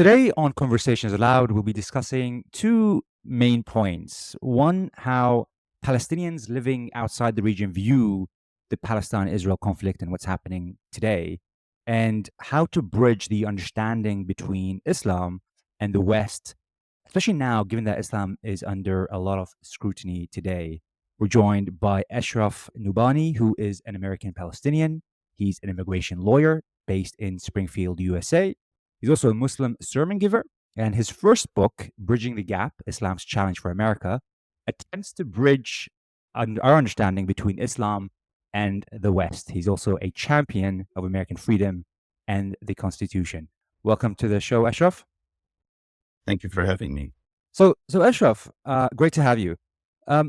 Today on Conversations Aloud, we'll be discussing two main points. One, how Palestinians living outside the region view the Palestine-Israel conflict and what's happening today, and how to bridge the understanding between Islam and the West, especially now, given that Islam is under a lot of scrutiny today. We're joined by Ashraf Nubani, who is an American Palestinian. He's an immigration lawyer based in Springfield, USA. He's also a Muslim sermon giver, and his first book, Bridging the Gap, Islam's Challenge for America, attempts to bridge our understanding between Islam and the West. He's also a champion of American freedom and the Constitution. Welcome to the show, Ashraf. Thank you for having me. So Ashraf, great to have you. I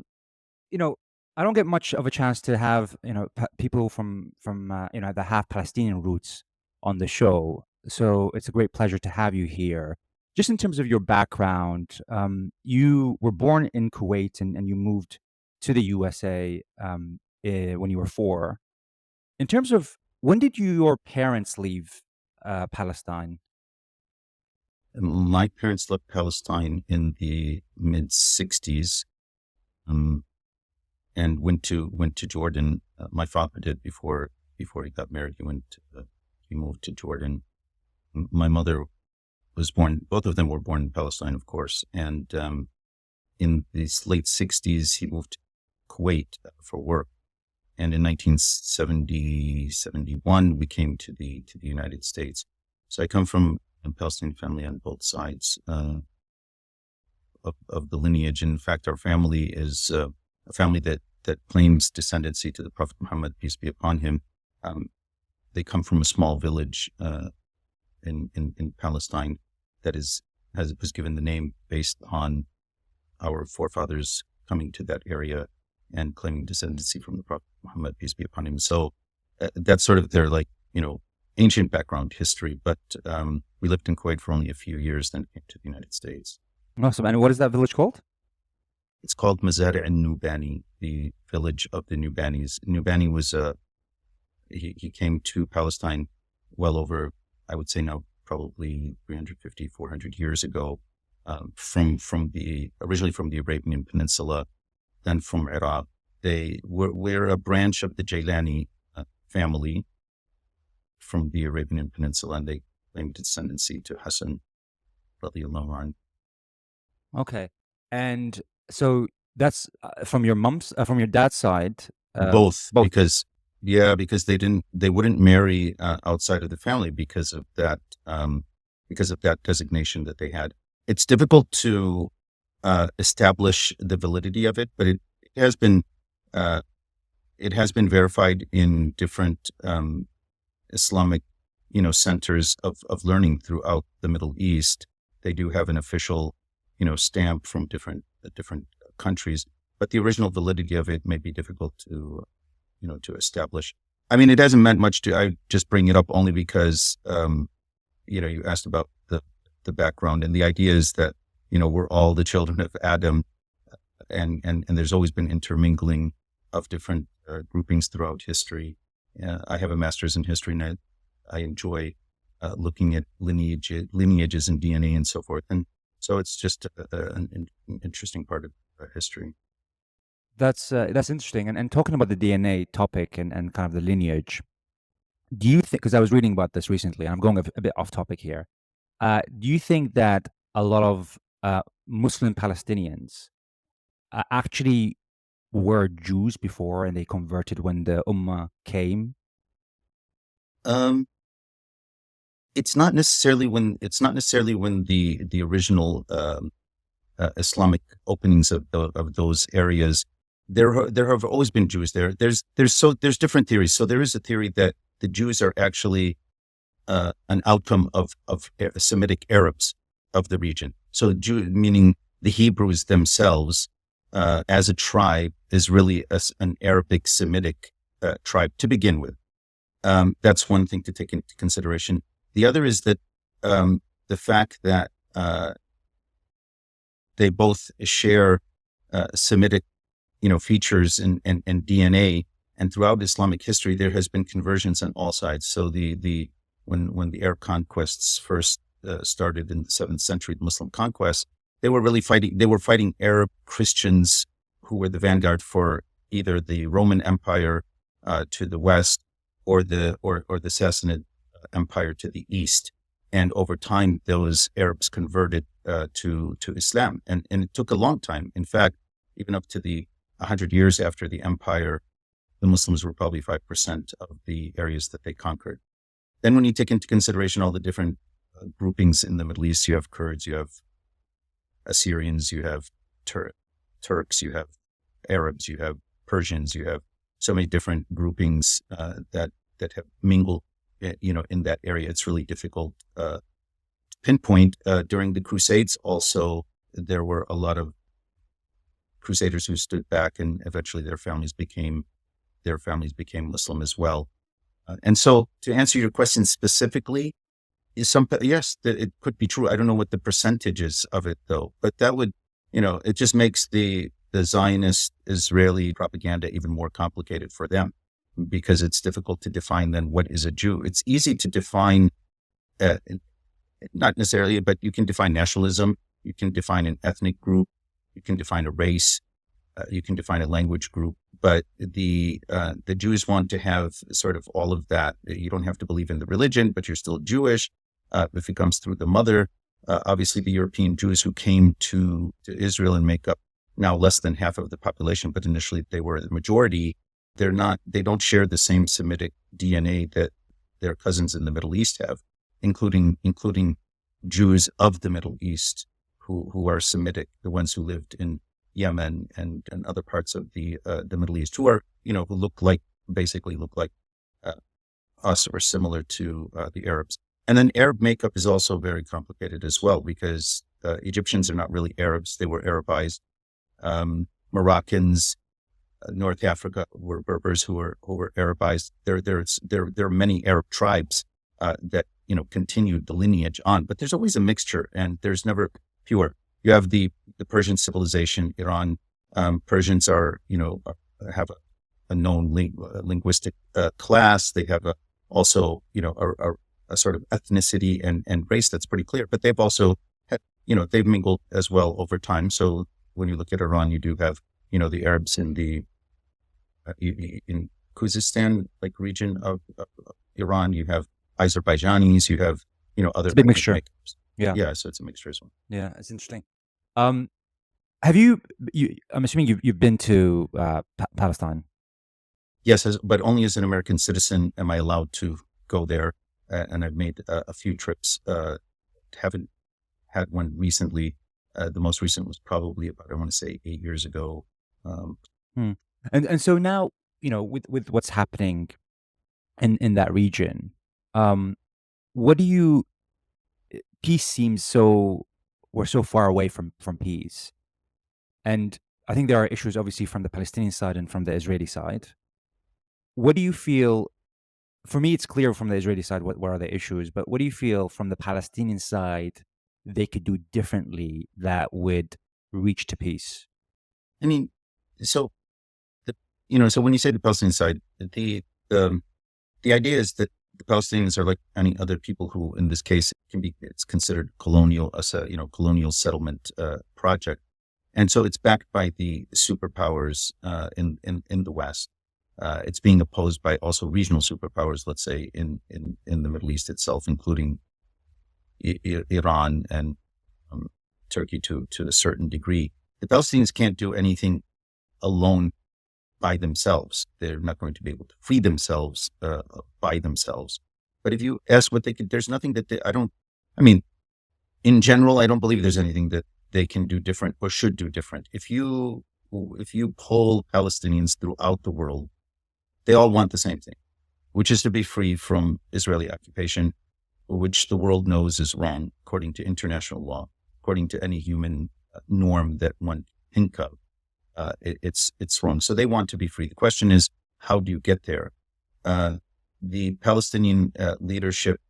don't get much of a chance to have people from the half Palestinian roots on the show. So it's a great pleasure to have you here. Just in terms of your background, you were born in Kuwait and you moved to the USA when you were 4. In terms of when did your parents leave Palestine? My parents left Palestine in the mid '60s, and went to Jordan. My father did before he got married. He moved to Jordan. My mother was born. Both of them were born in Palestine, of course. And in the late '60s, he moved to Kuwait for work. And in 1971, we came to the United States. So I come from a Palestinian family on both sides of the lineage. In fact, our family is a family that claims descendancy to the Prophet Muhammad, peace be upon him. They come from a small village in Palestine that was given the name based on our forefathers coming to that area and claiming descendancy from the Prophet Muhammad, peace be upon him. So that's sort of their ancient background history. But we lived in Kuwait for only a few years, then came to the United States. Awesome. And what is that village called? It's called Mazari' al-Nubani, the village of the Nubanis. Nubani was he came to Palestine well over, I would say now, probably 350, 400 years ago, originally from the Arabian Peninsula, then from Iraq. We're a branch of the Jailani family from the Arabian Peninsula, and they claim descendancy to Hassan, radiallahu anhu. Okay. And so that's from your dad's side? Both. Because they wouldn't marry outside of the family because of that designation that they had. It's difficult to establish the validity of it, but it has been verified in different Islamic centers of learning throughout the Middle East. They do have an official stamp from different countries, but the original validity of it may be difficult to establish. I mean, it hasn't meant much I just bring it up only because, you asked about the background, and the idea is that, we're all the children of Adam, and there's always been intermingling of different groupings throughout history. I have a master's in history, and I enjoy looking at lineages and DNA and so forth. And so it's just an interesting part of history. That's interesting. And talking about the DNA topic and kind of the lineage, do you think, because I was reading about this recently, and I'm going a bit off topic here, do you think that a lot of Muslim Palestinians actually were Jews before and they converted when the Ummah came? It's not necessarily when the original Islamic openings of those areas. There have always been Jews there. There's different theories. So there is a theory that the Jews are actually an outcome of Semitic Arabs of the region. So Jew, meaning the Hebrews themselves, as a tribe, is really an Arabic Semitic tribe to begin with. That's one thing to take into consideration. The other is that the fact that they both share Semitic, features and DNA, and throughout Islamic history, there has been conversions on all sides. So when the Arab conquests first started in the 7th century, the Muslim conquests, they were really fighting. They were fighting Arab Christians who were the vanguard for either the Roman Empire to the west, or the Sassanid Empire to the east. And over time, those Arabs converted to Islam, and it took a long time. In fact, even up to the 100 years after the empire, the Muslims were probably 5% of the areas that they conquered. Then when you take into consideration all the different groupings in the Middle East, you have Kurds, you have Assyrians, you have Turks, you have Arabs, you have Persians, you have so many different groupings that have mingled, in that area. It's really difficult to pinpoint. During the Crusades, also, there were a lot of Crusaders who stood back, and eventually their families became Muslim as well. And so, to answer your question specifically, yes, it could be true. I don't know what the percentage is of it, though, but that would, it just makes the Zionist Israeli propaganda even more complicated for them, because it's difficult to define then what is a Jew. It's easy to define, not necessarily, but you can define nationalism, you can define an ethnic group, you can define a race, you can define a language group, but the Jews want to have sort of all of that. You don't have to believe in the religion, but you're still Jewish. If it comes through the mother, obviously the European Jews who came to Israel and make up now less than half of the population, but initially they were the majority. They don't share the same Semitic DNA that their cousins in the Middle East have, including Jews of the Middle East who are Semitic, the ones who lived in Yemen and other parts of the Middle East, who are, who basically look like us, or similar to the Arabs. And then Arab makeup is also very complicated as well, because Egyptians are not really Arabs. They were Arabized. Moroccans, North Africa were Berbers who were Arabized. There are many Arab tribes that continued the lineage on, but there's always a mixture, and there's never pure. You have the Persian civilization, Iran. Persians are have a known linguistic class. They have also a sort of ethnicity and race that's pretty clear. But they've also had, they've mingled as well over time. So when you look at Iran, you do have the Arabs in the in Khuzestan region of Iran. You have Azerbaijanis. You have other. It's a big mixture. Makeups. Yeah. So it's a mixture as well. Yeah, it's interesting. Have you? I'm assuming you've been to Palestine. Yes, but only as an American citizen am I allowed to go there. And I've made a few trips. Haven't had one recently. The most recent was probably about, I want to say, 8 years ago. And so now, with what's happening in that region, what do you? Peace seems we're so far away from peace, and I think there are issues obviously from the Palestinian side and from the Israeli side. What do you feel? For me, it's clear from the Israeli side what are the issues, but what do you feel from the Palestinian side they could do differently that would reach to peace? I mean, so so when you say the Palestinian side, the idea is that the Palestinians are like any other people who, in this case, it's considered colonial as a colonial settlement project, and so it's backed by the superpowers in the West. It's being opposed by also regional superpowers, let's say in the Middle East itself, including Iran and Turkey to a certain degree. The Palestinians can't do anything alone by themselves. They're not going to be able to free themselves by themselves. But if you ask what they could, there's nothing that in general, I don't believe there's anything that they can do different or should do different. If you poll Palestinians throughout the world, they all want the same thing, which is to be free from Israeli occupation, which the world knows is wrong according to international law, according to any human norm that one think of. It's wrong. So they want to be free. The question is, how do you get there? The Palestinian leadership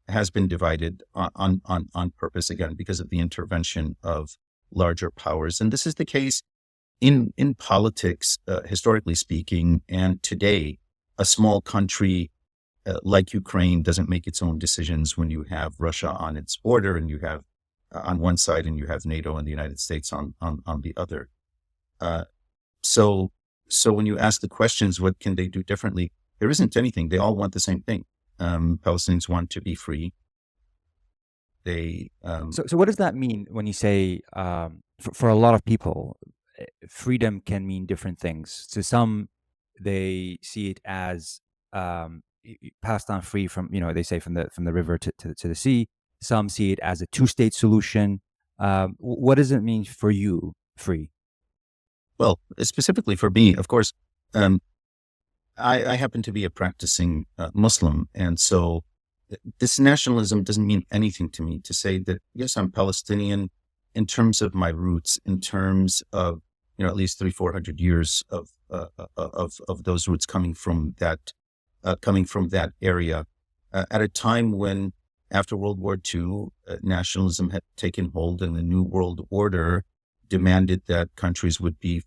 has been divided on purpose, again, because of the intervention of larger powers. And this is the case in politics, historically speaking, and today, a small country like Ukraine, doesn't make its own decisions when you have Russia on its border and you have on one side and you have NATO and the United States on the other. So when you ask the questions, what can they do differently? There isn't anything. They all want the same thing. Palestinians want to be free. They So what does that mean when you say, for a lot of people, freedom can mean different things? To some, they see it as Palestine free from, they say from the river to the sea. Some see it as a two-state solution. What does it mean for you, free? well, specifically for me, of course, I happen to be a practicing Muslim, and so this nationalism doesn't mean anything to me. To say that yes, I'm Palestinian in terms of my roots, in terms of at least 300-400 years of those roots coming from that area, at a time when after World War II, nationalism had taken hold, and the New World Order demanded that countries would be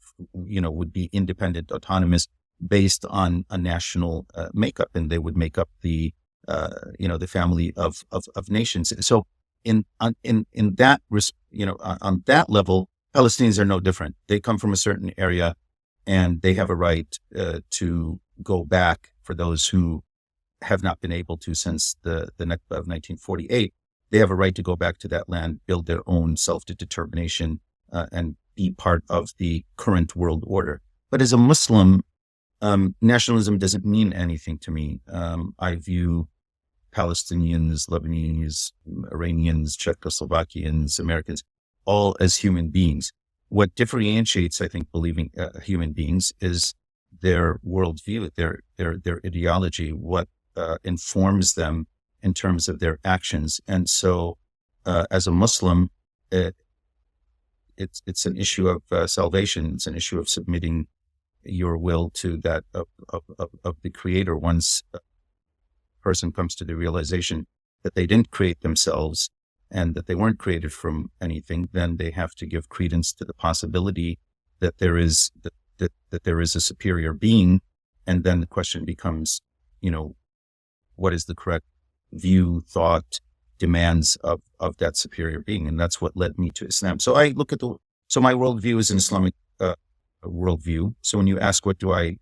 independent, autonomous, based on a national makeup, and they would make up the family of nations. So on that level, Palestinians are no different. They come from a certain area, and they have a right to go back. For those who have not been able to since the Nakba of 1948, they have a right to go back to that land, build their own self-determination, and be part of the current world order. But as a Muslim, nationalism doesn't mean anything to me. I view Palestinians, Lebanese, Iranians, Czechoslovakians, Americans, all as human beings. What differentiates, I think, believing human beings is their worldview, their ideology, what informs them in terms of their actions. And so, as a Muslim, it's an issue of salvation. It's an issue of submitting your will to that of the Creator. Once a person comes to the realization that they didn't create themselves and that they weren't created from anything, then they have to give credence to the possibility that there is that there is a superior being. And then the question becomes, what is the correct view, thought, demands of that superior being? And that's what led me to Islam. So I look at my worldview is an Islamic worldview. So when you ask, what do I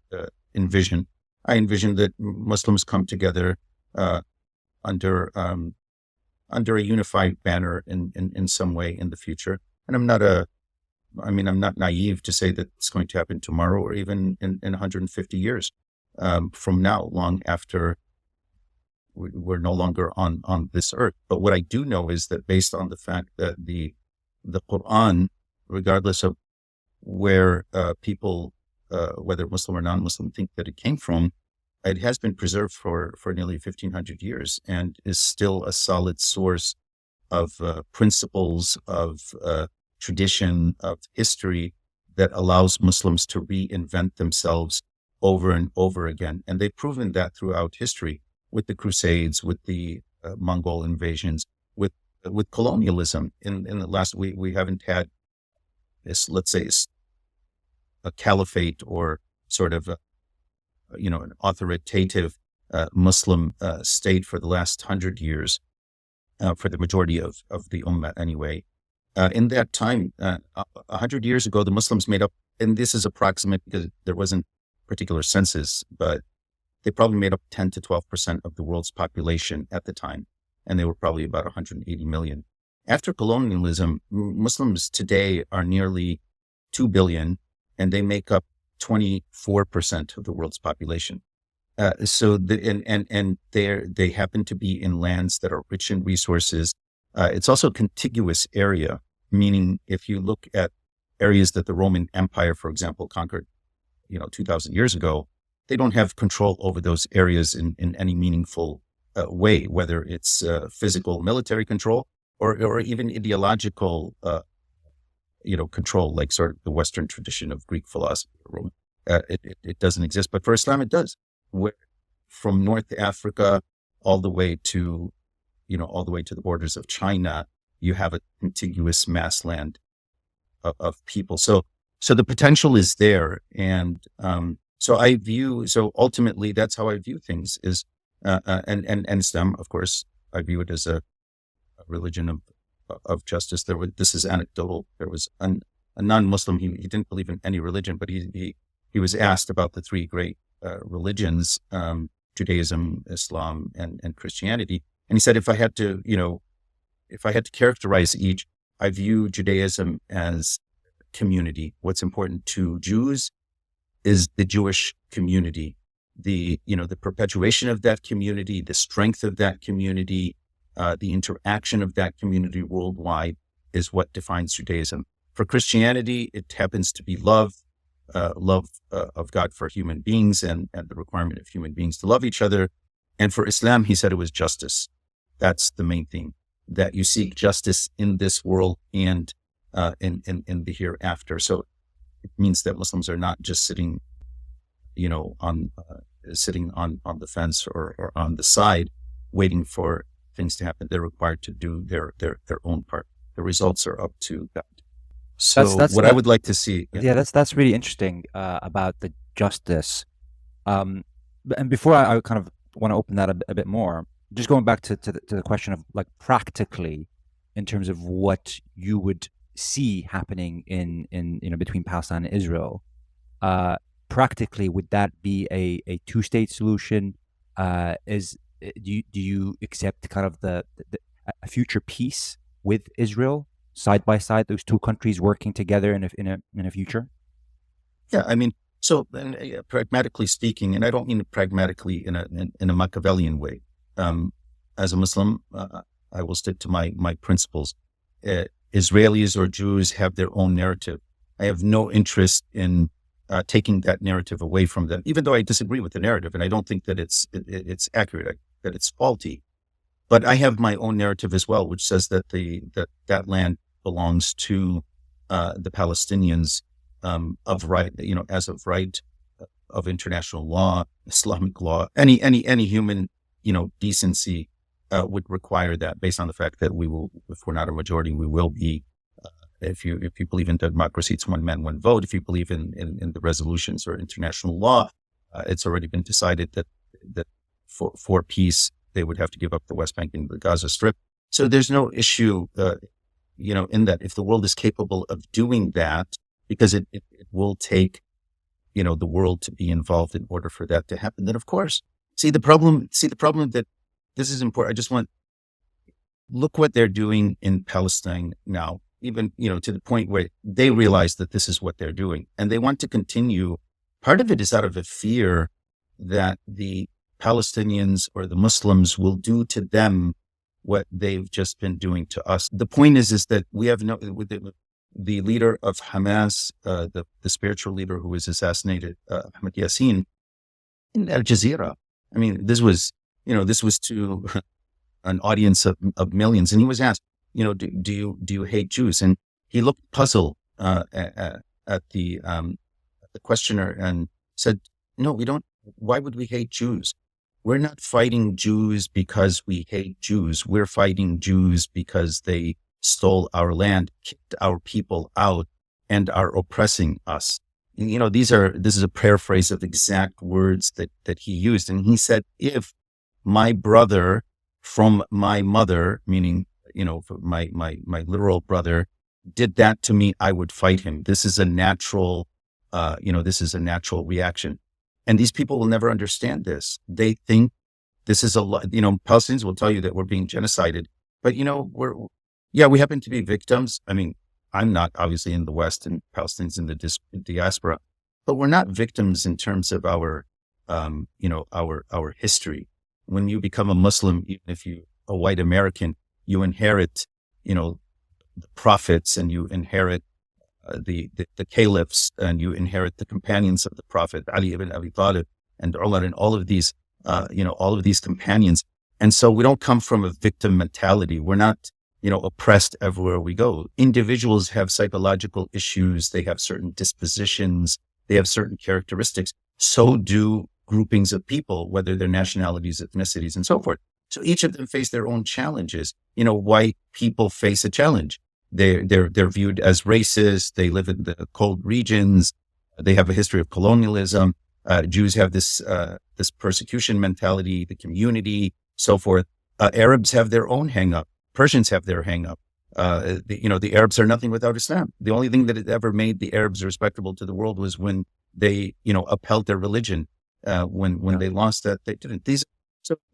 envision? I envision that Muslims come together under a unified banner in some way in the future. And I'm not naive to say that it's going to happen tomorrow or even in 150 years from now, long after we're no longer on this earth. But what I do know is that based on the fact that the Quran, regardless of where people, whether Muslim or non-Muslim, think that it came from, it has been preserved for nearly 1,500 years and is still a solid source of principles, of tradition, of history that allows Muslims to reinvent themselves over and over again. And they've proven that throughout history, with the Crusades, with the Mongol invasions, with colonialism. In the last, we haven't had this, let's say, a caliphate or sort of an authoritative Muslim state for the last 100 years, for the majority of the Ummah anyway. In that time, 100 years ago, the Muslims made up, and this is approximate because there wasn't particular census, but they probably made up 10 to 12% of the world's population at the time, and they were probably about 180 million. After colonialism, Muslims today are nearly 2 billion, and they make up 24% of the world's population. So they happen to be in lands that are rich in resources. It's also a contiguous area, meaning if you look at areas that the Roman Empire, for example, conquered, 2,000 years ago, they don't have control over those areas in any meaningful way, whether it's physical military control or even ideological control, like sort of the Western tradition of Greek philosophy or Roman. It doesn't exist, but for Islam it does. From North Africa all the way to the borders of China, you have a contiguous mass land of people. So the potential is there, and so ultimately that's how I view things: is And Islam, of course, I view it as a religion of justice. This is anecdotal. There was a non-Muslim. He didn't believe in any religion, but he was asked about the three great religions, Judaism, Islam, and Christianity. And he said, if I had to characterize each, I view Judaism as community. What's important to Jews is the Jewish community, the perpetuation of that community, the strength of that community, the interaction of that community worldwide is what defines Judaism. For Christianity, it happens to be love of God for human beings and the requirement of human beings to love each other. And for Islam, he said it was justice. That's the main thing, that you seek justice in this world and in the hereafter. So it means that Muslims are not just sitting, on the fence or on the side, waiting for things to happen. They're required to do their own part. The results are up to God. So I would like to see. Yeah, that's really interesting about the justice. And before I kind of want to open that a bit more, just going back to the question of like practically, in terms of what you would see happening in between Palestine and Israel, practically, would that be a two-state solution? Do you accept kind of a future peace with Israel, side by side, those two countries working together in a future? Yeah, I mean, so pragmatically speaking, and I don't mean pragmatically in a Machiavellian way. As a Muslim, I will stick to my principles. Israelis or Jews have their own narrative. I have no interest in taking that narrative away from them, even though I disagree with the narrative and I don't think that it's accurate, that it's faulty. But I have my own narrative as well, which says that that land belongs to the Palestinians of right, as of right of international law, Islamic law, any human, decency would require that, based on the fact that we will, if we're not a majority, we will be. If you believe in democracy, it's one man, one vote. If you believe in the resolutions or international law, it's already been decided that for peace, they would have to give up the West Bank and the Gaza Strip. So there's no issue, in that if the world is capable of doing that, because it will take, the world to be involved in order for that to happen, then of course. See the problem that this is important. I just look what they're doing in Palestine now, even, to the point where they realize that this is what they're doing and they want to continue. Part of it is out of a fear that the Palestinians or the Muslims will do to them what they've just been doing to us. The point is that we have the leader of Hamas, the spiritual leader who was assassinated, Ahmed Yassin, in Al Jazeera. I mean, this was to an audience of millions, and he was asked, do you hate Jews? And he looked puzzled at the questioner and said, no, we don't. Why would we hate Jews? We're not fighting Jews because we hate Jews. We're fighting Jews because they stole our land, kicked our people out, and are oppressing us. And, this is a paraphrase of exact words that he used. And he said, if my brother from my mother, meaning, my literal brother, did that to me, I would fight him. This is a natural, reaction. And these people will never understand this. They think this is Palestinians will tell you that we're being genocided, but we happen to be victims. I mean, I'm not obviously in the West and Palestinians in the diaspora, but we're not victims in terms of our history. When you become a Muslim, even if you a white American, you inherit, the prophets, and you inherit the caliphs, and you inherit the companions of the Prophet, Ali ibn Abi Talib and Umar, and all of these companions. And so we don't come from a victim mentality. We're not, oppressed everywhere we go. Individuals have psychological issues. They have certain dispositions. They have certain characteristics. So do groupings of people, whether they're nationalities, ethnicities, and so forth. So each of them face their own challenges. White people face a challenge. They're viewed as racist. They live in the cold regions. They have a history of colonialism. Jews have this persecution mentality, the community, so forth. Arabs have their own hang-up. Persians have their hang-up. The Arabs are nothing without Islam. The only thing that ever made the Arabs respectable to the world was when they, upheld their religion. When they lost that, they didn't. These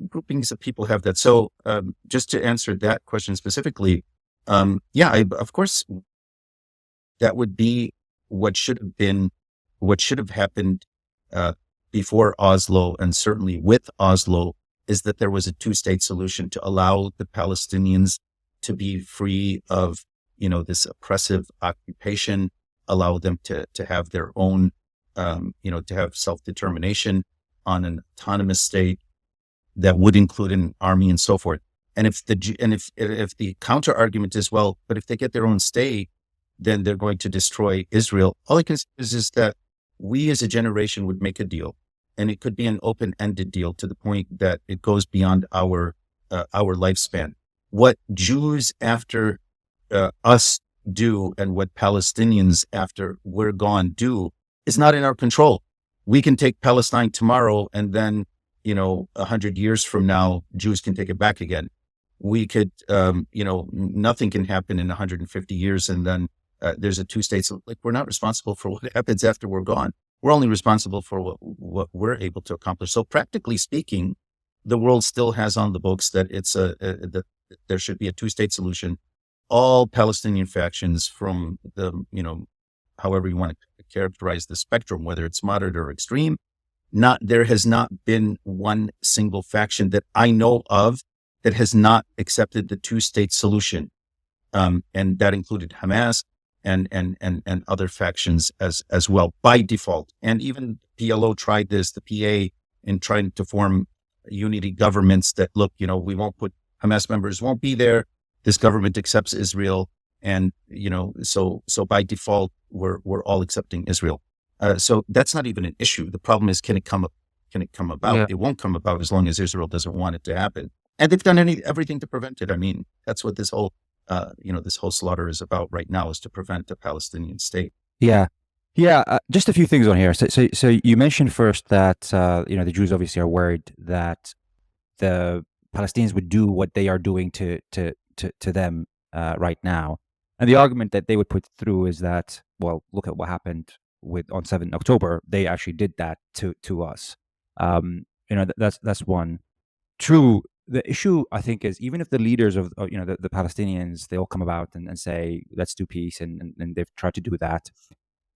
groupings of people have that. So just to answer that question specifically, of course, that would be what should have happened before Oslo, and certainly with Oslo, is that there was a two-state solution to allow the Palestinians to be free of, this oppressive occupation, allow them to have their own, to have self-determination on an autonomous state that would include an army and so forth. And if the counter argument is, well, but if they get their own state, then they're going to destroy Israel. All I can say is that we as a generation would make a deal, and it could be an open-ended deal to the point that it goes beyond our lifespan. What Jews after us do and what Palestinians after we're gone do is not in our control. We can take Palestine tomorrow, and then 100 years from now, Jews can take it back again. We could, nothing can happen in 150 years, and then there's a two states. Like, we're not responsible for what happens after we're gone. We're only responsible for what we're able to accomplish. So practically speaking, the world still has on the books that that there should be a two-state solution. All Palestinian factions, from the, however you want to characterize the spectrum, whether it's moderate or extreme, there has not been one single faction that I know of that has not accepted the two-state solution. And that included Hamas and other factions as well by default. And even PLO tried this, the PA, in trying to form unity governments that, look, we won't put Hamas members won't be there. This government accepts Israel. And, so by default, we're all accepting Israel. So that's not even an issue. The problem is, can it come about? Yeah. It won't come about as long as Israel doesn't want it to happen. And they've done everything to prevent it. I mean, that's what this whole slaughter is about right now, is to prevent a Palestinian state. Yeah. Just a few things on here. So you mentioned first that the Jews obviously are worried that the Palestinians would do what they are doing to them right now, and the argument that they would put through is that, well, look at what happened on 7 October. They actually did that to us. That's one. True. The issue, I think, is even if the leaders of the Palestinians, they all come about and say, let's do peace, and they've tried to do that,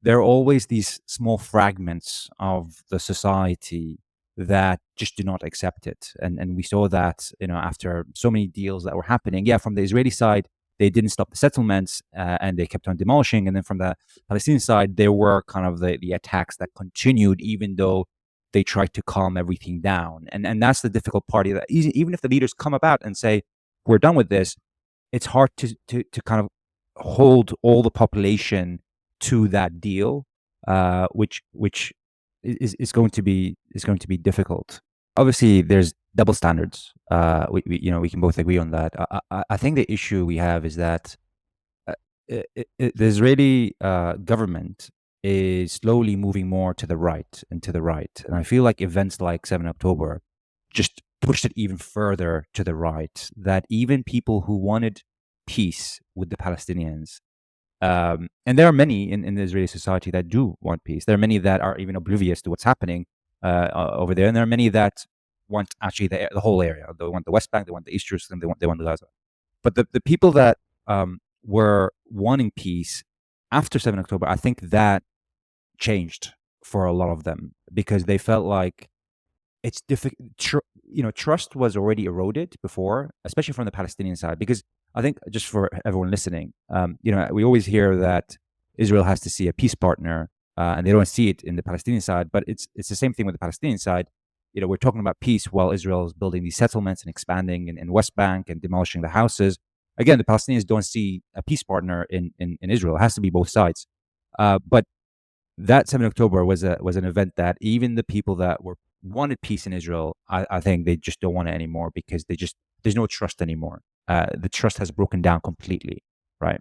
there are always these small fragments of the society that just do not accept it. And we saw that, after so many deals that were happening. Yeah, from the Israeli side, they didn't stop the settlements, and they kept on demolishing. And then from the Palestinian side, there were kind of the attacks that continued, even though they tried to calm everything down. And that's the difficult part. That even if the leaders come about and say, we're done with this, it's hard to kind of hold all the population to that deal, which is going to be difficult. Obviously, there's double standards. We can both agree on that. I think the issue we have is that the Israeli government is slowly moving more to the right and to the right, and I feel like events like 7 October just pushed it even further to the right. That even people who wanted peace with the Palestinians, and there are many in the Israeli society that do want peace. There are many that are even oblivious to what's happening over there, and there are many that want actually the whole area. They want the West Bank, they want the East Jerusalem, they want Gaza. But the people that were wanting peace after 7 October, I think that changed for a lot of them, because they felt like it's difficult. Trust was already eroded before, especially from the Palestinian side, because I think, just for everyone listening, we always hear that Israel has to see a peace partner, and they don't see it in the Palestinian side. But it's the same thing with the Palestinian side. We're talking about peace while Israel is building these settlements and expanding in West Bank and demolishing the houses. Again, the Palestinians don't see a peace partner in Israel. It has to be both sides. But that 7 October was an event that even the people that wanted peace in Israel, I think they just don't want it anymore, because there's no trust anymore. The trust has broken down completely, right?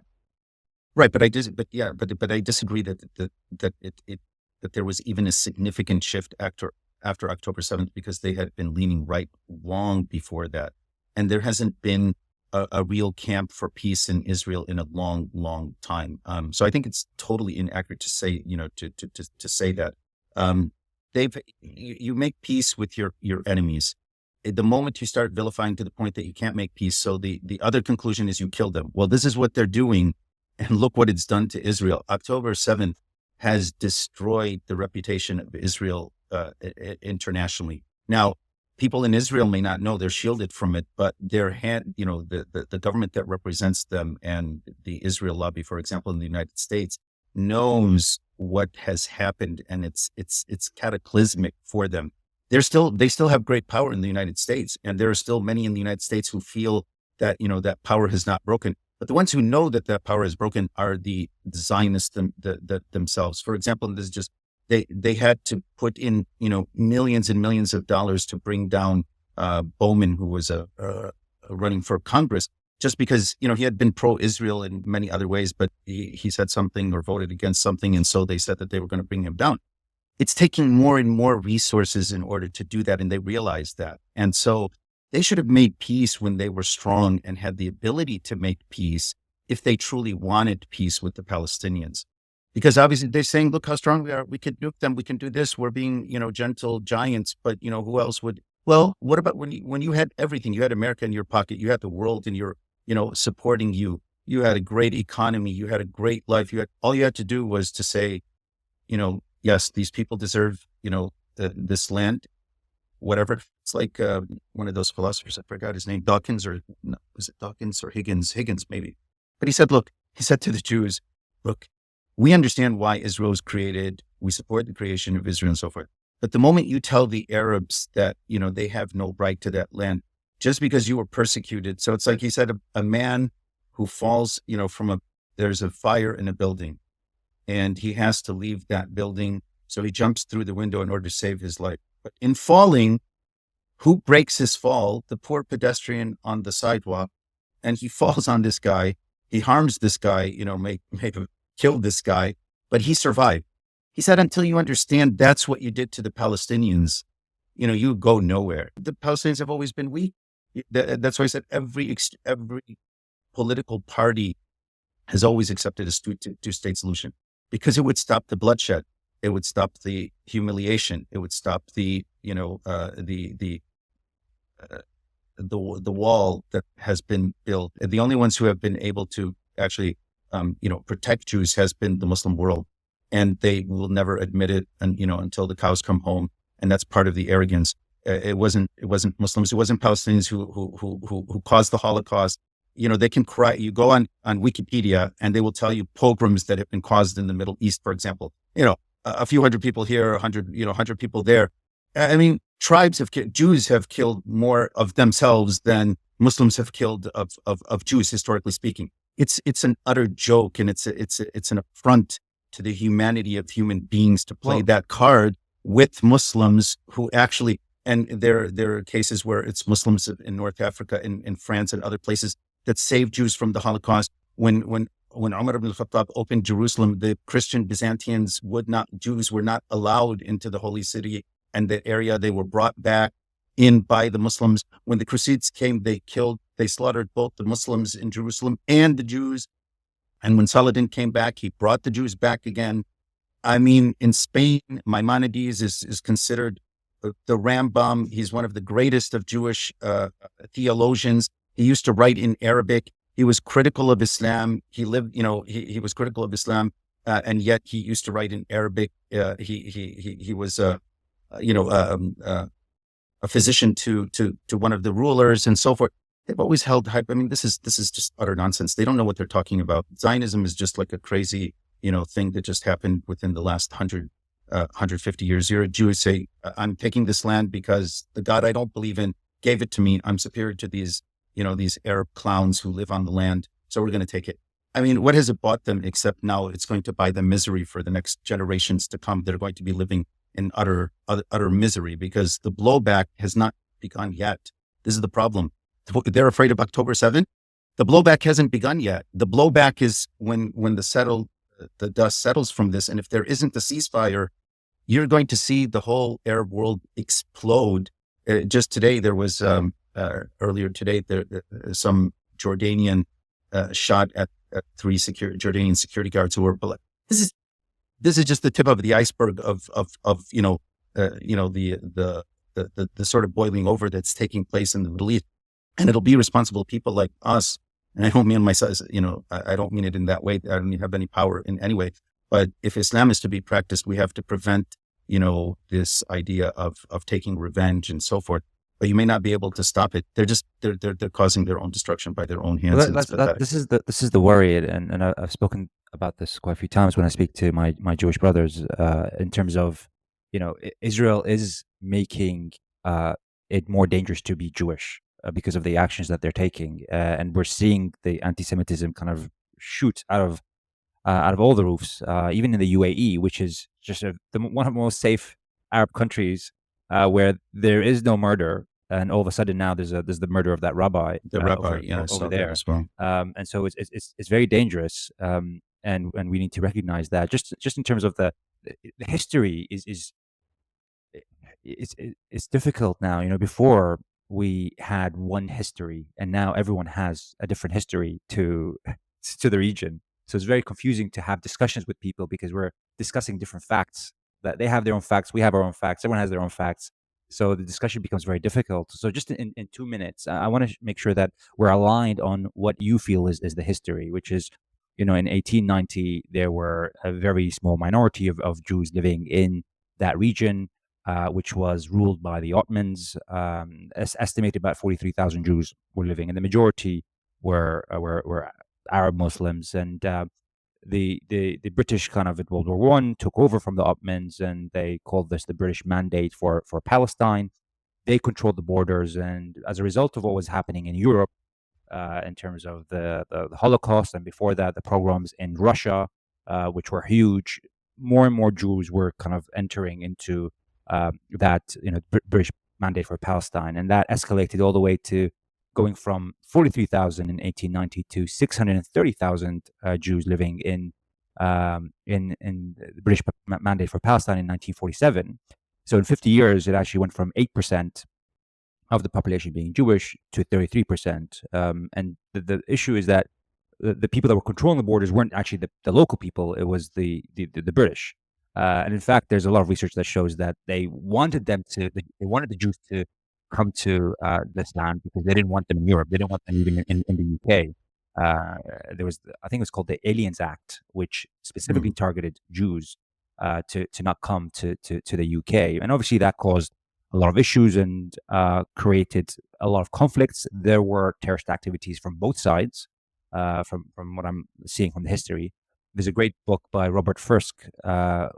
Right, but I disagree that that there was even a significant shift after October 7th, because they had been leaning right long before that. And there hasn't been a real camp for peace in Israel in a long, long time. So I think it's totally inaccurate to say, to say that. You make peace with your enemies. The moment you start vilifying to the point that you can't make peace, so the other conclusion is you kill them. Well, this is what they're doing, and look what it's done to Israel. October 7th has destroyed the reputation of Israel internationally. Now, people in Israel may not know, they're shielded from it, but the government that represents them and the Israel lobby, for example, in the United States, knows what has happened, and it's cataclysmic for them. They still have great power in the United States, and there are still many in the United States who feel that, that power has not broken. But the ones who know that power is broken are the Zionists themselves. For example, this is just, they had to put in, millions and millions of dollars to bring down Bowman, who was running for Congress, just because, he had been pro-Israel in many other ways, but he said something or voted against something. And so they said that they were going to bring him down. It's taking more and more resources in order to do that. And they realized that. And so they should have made peace when they were strong and had the ability to make peace if they truly wanted peace with the Palestinians. Because obviously they're saying, look how strong we are. We can nuke them. We can do this. We're being, gentle giants. But, who else would? Well, what about when you had everything? You had America in your pocket. You had the world in your, supporting you. You had a great economy. You had a great life. All you had to do was to say, yes, these people deserve, this land, whatever. It's like one of those philosophers, I forgot his name, Dawkins, or no, was it Dawkins or Higgins? Higgins, maybe. But he said to the Jews, look, we understand why Israel was created. We support the creation of Israel and so forth. But the moment you tell the Arabs that, they have no right to that land, just because you were persecuted. So it's like he said, a man who falls, there's a fire in a building, and he has to leave that building. So he jumps through the window in order to save his life. But in falling, who breaks his fall? The poor pedestrian on the sidewalk. And he falls on this guy. He harms this guy, may have killed this guy, but he survived. He said, until you understand that's what you did to the Palestinians, you go nowhere. The Palestinians have always been weak. That's why I said every political party has always accepted a two-state solution, because it would stop the bloodshed. It would stop the humiliation. It would stop the wall that has been built. And the only ones who have been able to actually, protect Jews has been the Muslim world, and they will never admit it, and until the cows come home. And that's part of the arrogance. It wasn't Muslims. It wasn't Palestinians who caused the Holocaust. They can cry. You go on Wikipedia, and they will tell you pogroms that have been caused in the Middle East, for example. A few hundred people here, 100 people there. I mean, Jews have killed more of themselves than Muslims have killed of Jews, historically speaking. It's an utter joke, and it's an affront to the humanity of human beings to play that card with Muslims who actually, and there are cases where it's Muslims in North Africa, in France and other places that saved Jews from the Holocaust. When Umar ibn al-Khattab opened Jerusalem, the Christian Jews were not allowed into the holy city and the area. They were brought back in by the Muslims. When the Crusades came, they slaughtered both the Muslims in Jerusalem and the Jews. And when Saladin came back, he brought the Jews back again. I mean, in Spain, Maimonides is considered the Rambam. He's one of the greatest of Jewish theologians. He used to write in Arabic. He was critical of Islam. He was critical of Islam, and yet he used to write in Arabic. He was a physician to one of the rulers and so forth. They've always held hype. I mean, this is just utter nonsense. They don't know what they're talking about. Zionism is just like a crazy, thing that just happened within the last 150 years. You're a Jew, say, I'm taking this land because the God I don't believe in gave it to me. I'm superior to these Arab clowns who live on the land. So we're going to take it. I mean, what has it bought them except now it's going to buy them misery for the next generations to come. They're going to be living in utter misery because the blowback has not begun yet. This is the problem. They're afraid of October 7th. The blowback hasn't begun yet. The blowback is when the dust settles from this. And if there isn't a ceasefire, you're going to see the whole Arab world explode. Just today, there was earlier today, some Jordanian shot at three Jordanian security guards who were. This is this is just the tip of the iceberg of the sort of boiling over that's taking place in the Middle East, and it'll be responsible people like us. And I don't mean myself, I don't mean it in that way. I don't have any power in any way. But if Islam is to be practiced, we have to prevent, this idea of taking revenge and so forth. But you may not be able to stop it. They're causing their own destruction by their own hands. Well, this is the worry, and I've spoken about this quite a few times when I speak to my Jewish brothers, in terms of, Israel is making it more dangerous to be Jewish, because of the actions that they're taking, and we're seeing the anti-Semitism kind of shoot out of all the roofs, even in the UAE, which is just one of the most safe Arab countries, where there is no murder, and all of a sudden now there's the murder of that rabbi, over there as well. And so it's very dangerous, and we need to recognize that. Just in terms of the history it's difficult now. Before we had one history, and now everyone has a different history to to the region. So it's very confusing to have discussions with people, because we're discussing different facts. That they have their own facts, we have our own facts, everyone has their own facts. So the discussion becomes very difficult. So just in 2 minutes, I want to make sure that we're aligned on what you feel is the history, which is, in 1890, there were a very small minority of Jews living in that region, which was ruled by the Ottomans. Estimated about 43,000 Jews were living, and the majority were Arab Muslims. And the British, kind of, in World War One, took over from the Ottomans, and they called this the British Mandate for Palestine. They controlled the borders, and as a result of what was happening in Europe, in terms of the Holocaust, and before that, the pogroms in Russia, which were huge, more and more Jews were kind of entering into that British Mandate for Palestine, and that escalated all the way to going from 43,000 in 1890 to 630,000 Jews living in the British Mandate for Palestine in 1947. So in 50 years, it actually went from 8% of the population being Jewish to 33%. And the issue is that the people that were controlling the borders weren't actually the local people; it was the British. And in fact, there's a lot of research that shows that they wanted they wanted the Jews to come to this land, because they didn't want them in Europe. They didn't want them even in the UK. There was, I think it was called the Aliens Act, which specifically targeted Jews to not come to the UK. And obviously that caused a lot of issues and created a lot of conflicts. There were terrorist activities from both sides, from what I'm seeing from the history. There's a great book by Robert Fursk,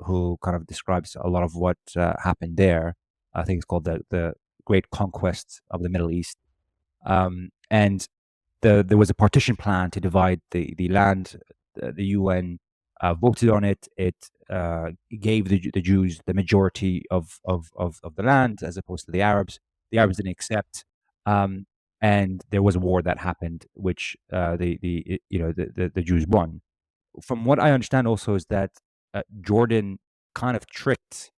who kind of describes a lot of what happened there. I think it's called the Great Conquests of the Middle East. And there was a partition plan to divide the land. The UN voted on it. It gave the Jews the majority of the land, as opposed to the Arabs. The Arabs didn't accept, and there was a war that happened, which the Jews won. From what I understand, also, is that Jordan kind of tricked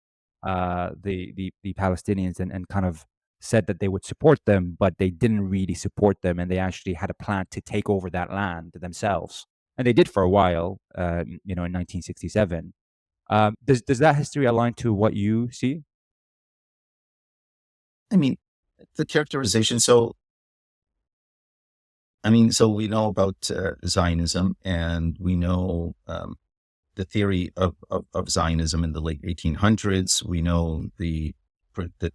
the Palestinians, and kind of said that they would support them, but they didn't really support them, and they actually had a plan to take over that land themselves, and they did for a while. In 1967. Does that history align to what you see? I mean, the characterization. So we know about Zionism, and we know the theory of Zionism in the late 1800s. We know the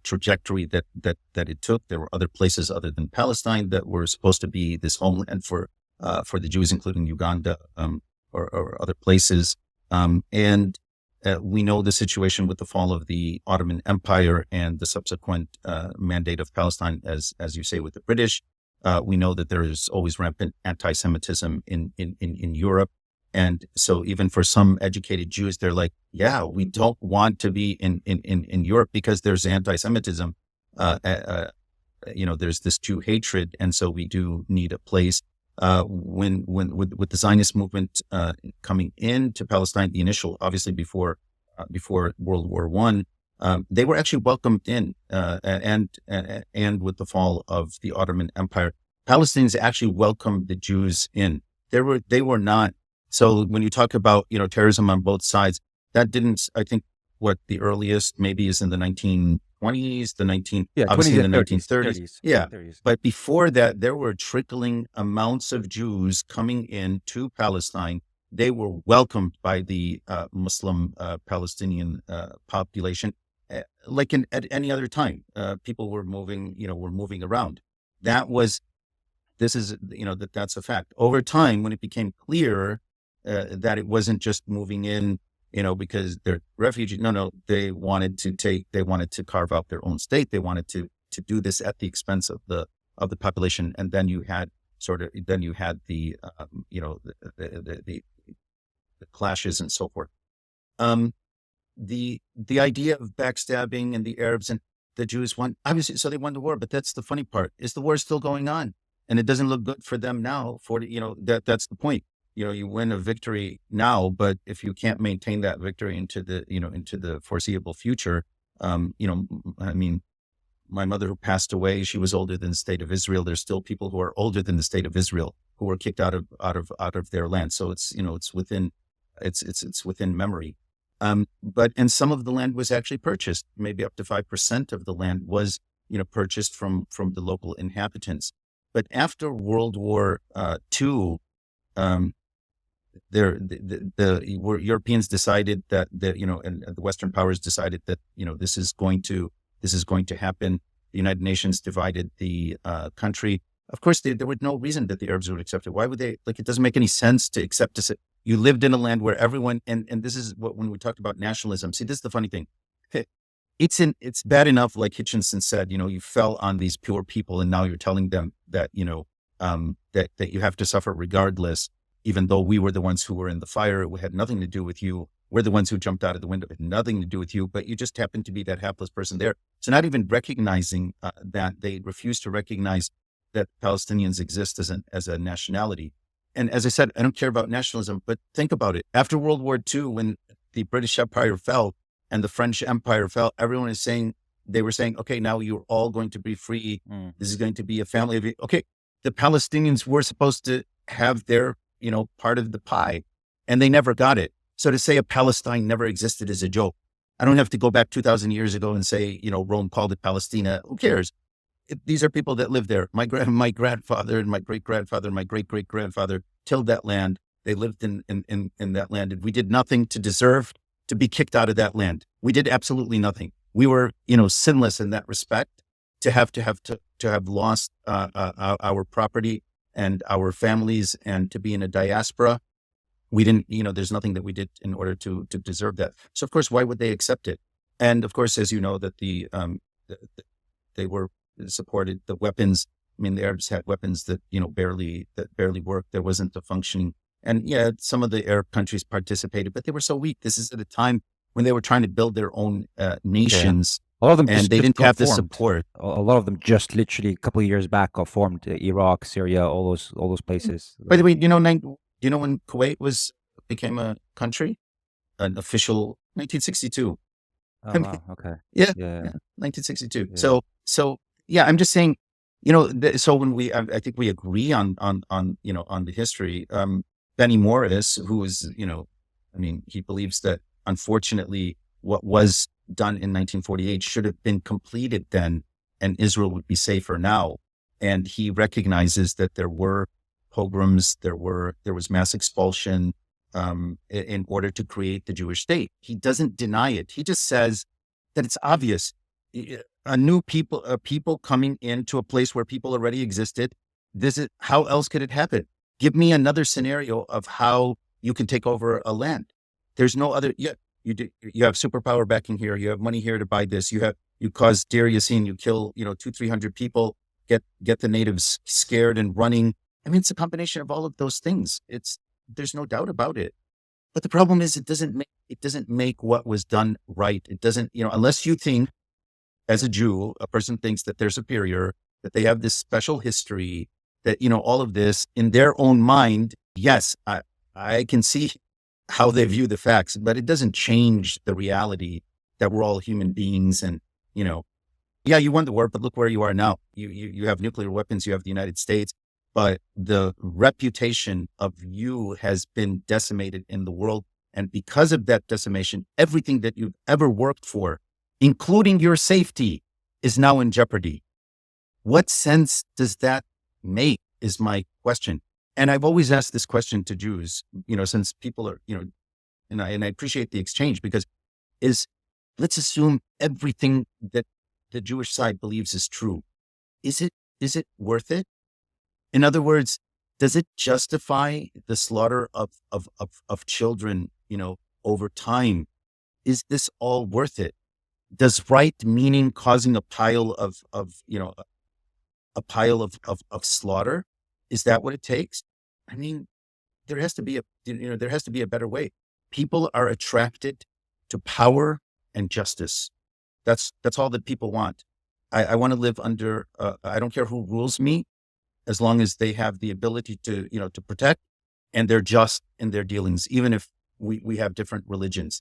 trajectory that it took. There were other places other than Palestine that were supposed to be this homeland for the Jews, including Uganda, or other places. And we know the situation with the fall of the Ottoman Empire and the subsequent mandate of Palestine, as you say, with the British. We know that there is always rampant anti-Semitism in Europe. And so even for some educated Jews, they're like, yeah, we don't want to be in Europe because there's anti-Semitism. There's this Jew hatred. And so we do need a place. With the Zionist movement coming into Palestine, the initial, obviously before before World War One, they were actually welcomed in, and with the fall of the Ottoman Empire, Palestinians actually welcomed the Jews in. They were not. So when you talk about, terrorism on both sides, that didn't, I think what the earliest maybe is in the 1920s, Yeah, obviously 20s in the and 30s, 1930s. 30s, Yeah. 30s. But before that, there were trickling amounts of Jews coming in to Palestine. They were welcomed by the Muslim Palestinian population, like at any other time. People were moving around. That was this is that's a fact. Over time, when it became clear that it wasn't just moving in, because they're refugees. No, they wanted to carve out their own state. They wanted to do this at the expense of the population. And then you had the the clashes and so forth. The idea of backstabbing and the Arabs and the Jews won, obviously, so they won the war. But that's the funny part, is the war is still going on, and it doesn't look good for them now. That's the point. You win a victory now, but if you can't maintain that victory into the foreseeable future, I mean, my mother who passed away, she was older than the state of Israel. There's still people who are older than the state of Israel who were kicked out of their land. So it's within memory. And some of the land was actually purchased. Maybe up to 5% of the land was, purchased from the local inhabitants. But after World War II, the Europeans decided that and the Western powers decided that this is going to happen. The United Nations divided the country. Of course, there was no reason that the Arabs would accept it. Why would they? Like, it doesn't make any sense to accept this. You lived in a land where everyone, and this is what, when we talked about nationalism, see, this is the funny thing. It's bad enough, like Hitchinson said, you fell on these pure people, and now you're telling them that, that you have to suffer regardless, even though we were the ones who were in the fire. It had nothing to do with you. We're the ones who jumped out of the window. It had nothing to do with you, but you just happened to be that hapless person there. So not even recognizing that, they refuse to recognize that Palestinians exist as a nationality. And as I said, I don't care about nationalism, but think about it. After World War II, when the British Empire fell and the French Empire fell, they were saying, okay, now you're all going to be free. This is going to be a family of you. Okay, the Palestinians were supposed to have their, part of the pie, and they never got it. So to say a Palestine never existed is a joke. I don't have to go back 2,000 years ago and say, Rome called it Palestina. Who cares? These are people that live there. My grandfather and my great-grandfather and my great-great-grandfather tilled that land. They lived in that land, and we did nothing to deserve to be kicked out of that land. We did absolutely nothing. We were, sinless in that respect, to have lost our property and our families, and to be in a diaspora. We didn't, there's nothing that we did in order to deserve that. So of course, why would they accept it? And of course, as you know, that they were supported the weapons. I mean, the Arabs had weapons that, barely worked. There wasn't a functioning. And yeah, some of the Arab countries participated, but they were so weak. This is at a time when they were trying to build their own nations. A lot of them and they didn't have the support. A lot of them just literally a couple of years back got formed. Iraq, Syria, all those places. By the way, when Kuwait became a country, an official 1962. Oh, wow. Okay. Yeah. 1962. Yeah. So yeah, I'm just saying, so when I think we agree on the history. Benny Morris, who is, he believes that unfortunately what was done in 1948 should have been completed then, and Israel would be safer now. And he recognizes that there were pogroms, there was mass expulsion in order to create the Jewish state. He doesn't deny it. He just says that it's obvious. People coming into a place where people already existed. How else could it happen? Give me another scenario of how you can take over a land. There's no other. Yeah, you have superpower backing here. You have money here to buy this. You cause Deir Yassin. You kill 200-300 people. Get the natives scared and running. I mean, it's a combination of all of those things. There's no doubt about it. But the problem is, it doesn't make what was done right. It doesn't, unless you think, as a Jew, a person thinks that they're superior, that they have this special history, that, all of this in their own mind. Yes, I can see how they view the facts, but it doesn't change the reality that we're all human beings. And, yeah, you won the war, but look where you are now. You have nuclear weapons, you have the United States, but the reputation of you has been decimated in the world. And because of that decimation, everything that you've ever worked for, including your safety, is now in jeopardy. What sense does that make is my question. And I've always asked this question to Jews, since people are, and I appreciate the exchange, because let's assume everything that the Jewish side believes is true. Is it worth it? In other words, does it justify the slaughter of children, over time? Is this all worth it? Does right meaning causing a pile of slaughter? Is that what it takes? I mean, there has to be a better way. People are attracted to power and justice. That's all that people want. I want to live under, I don't care who rules me, as long as they have the ability to protect, and they're just in their dealings, even if we have different religions.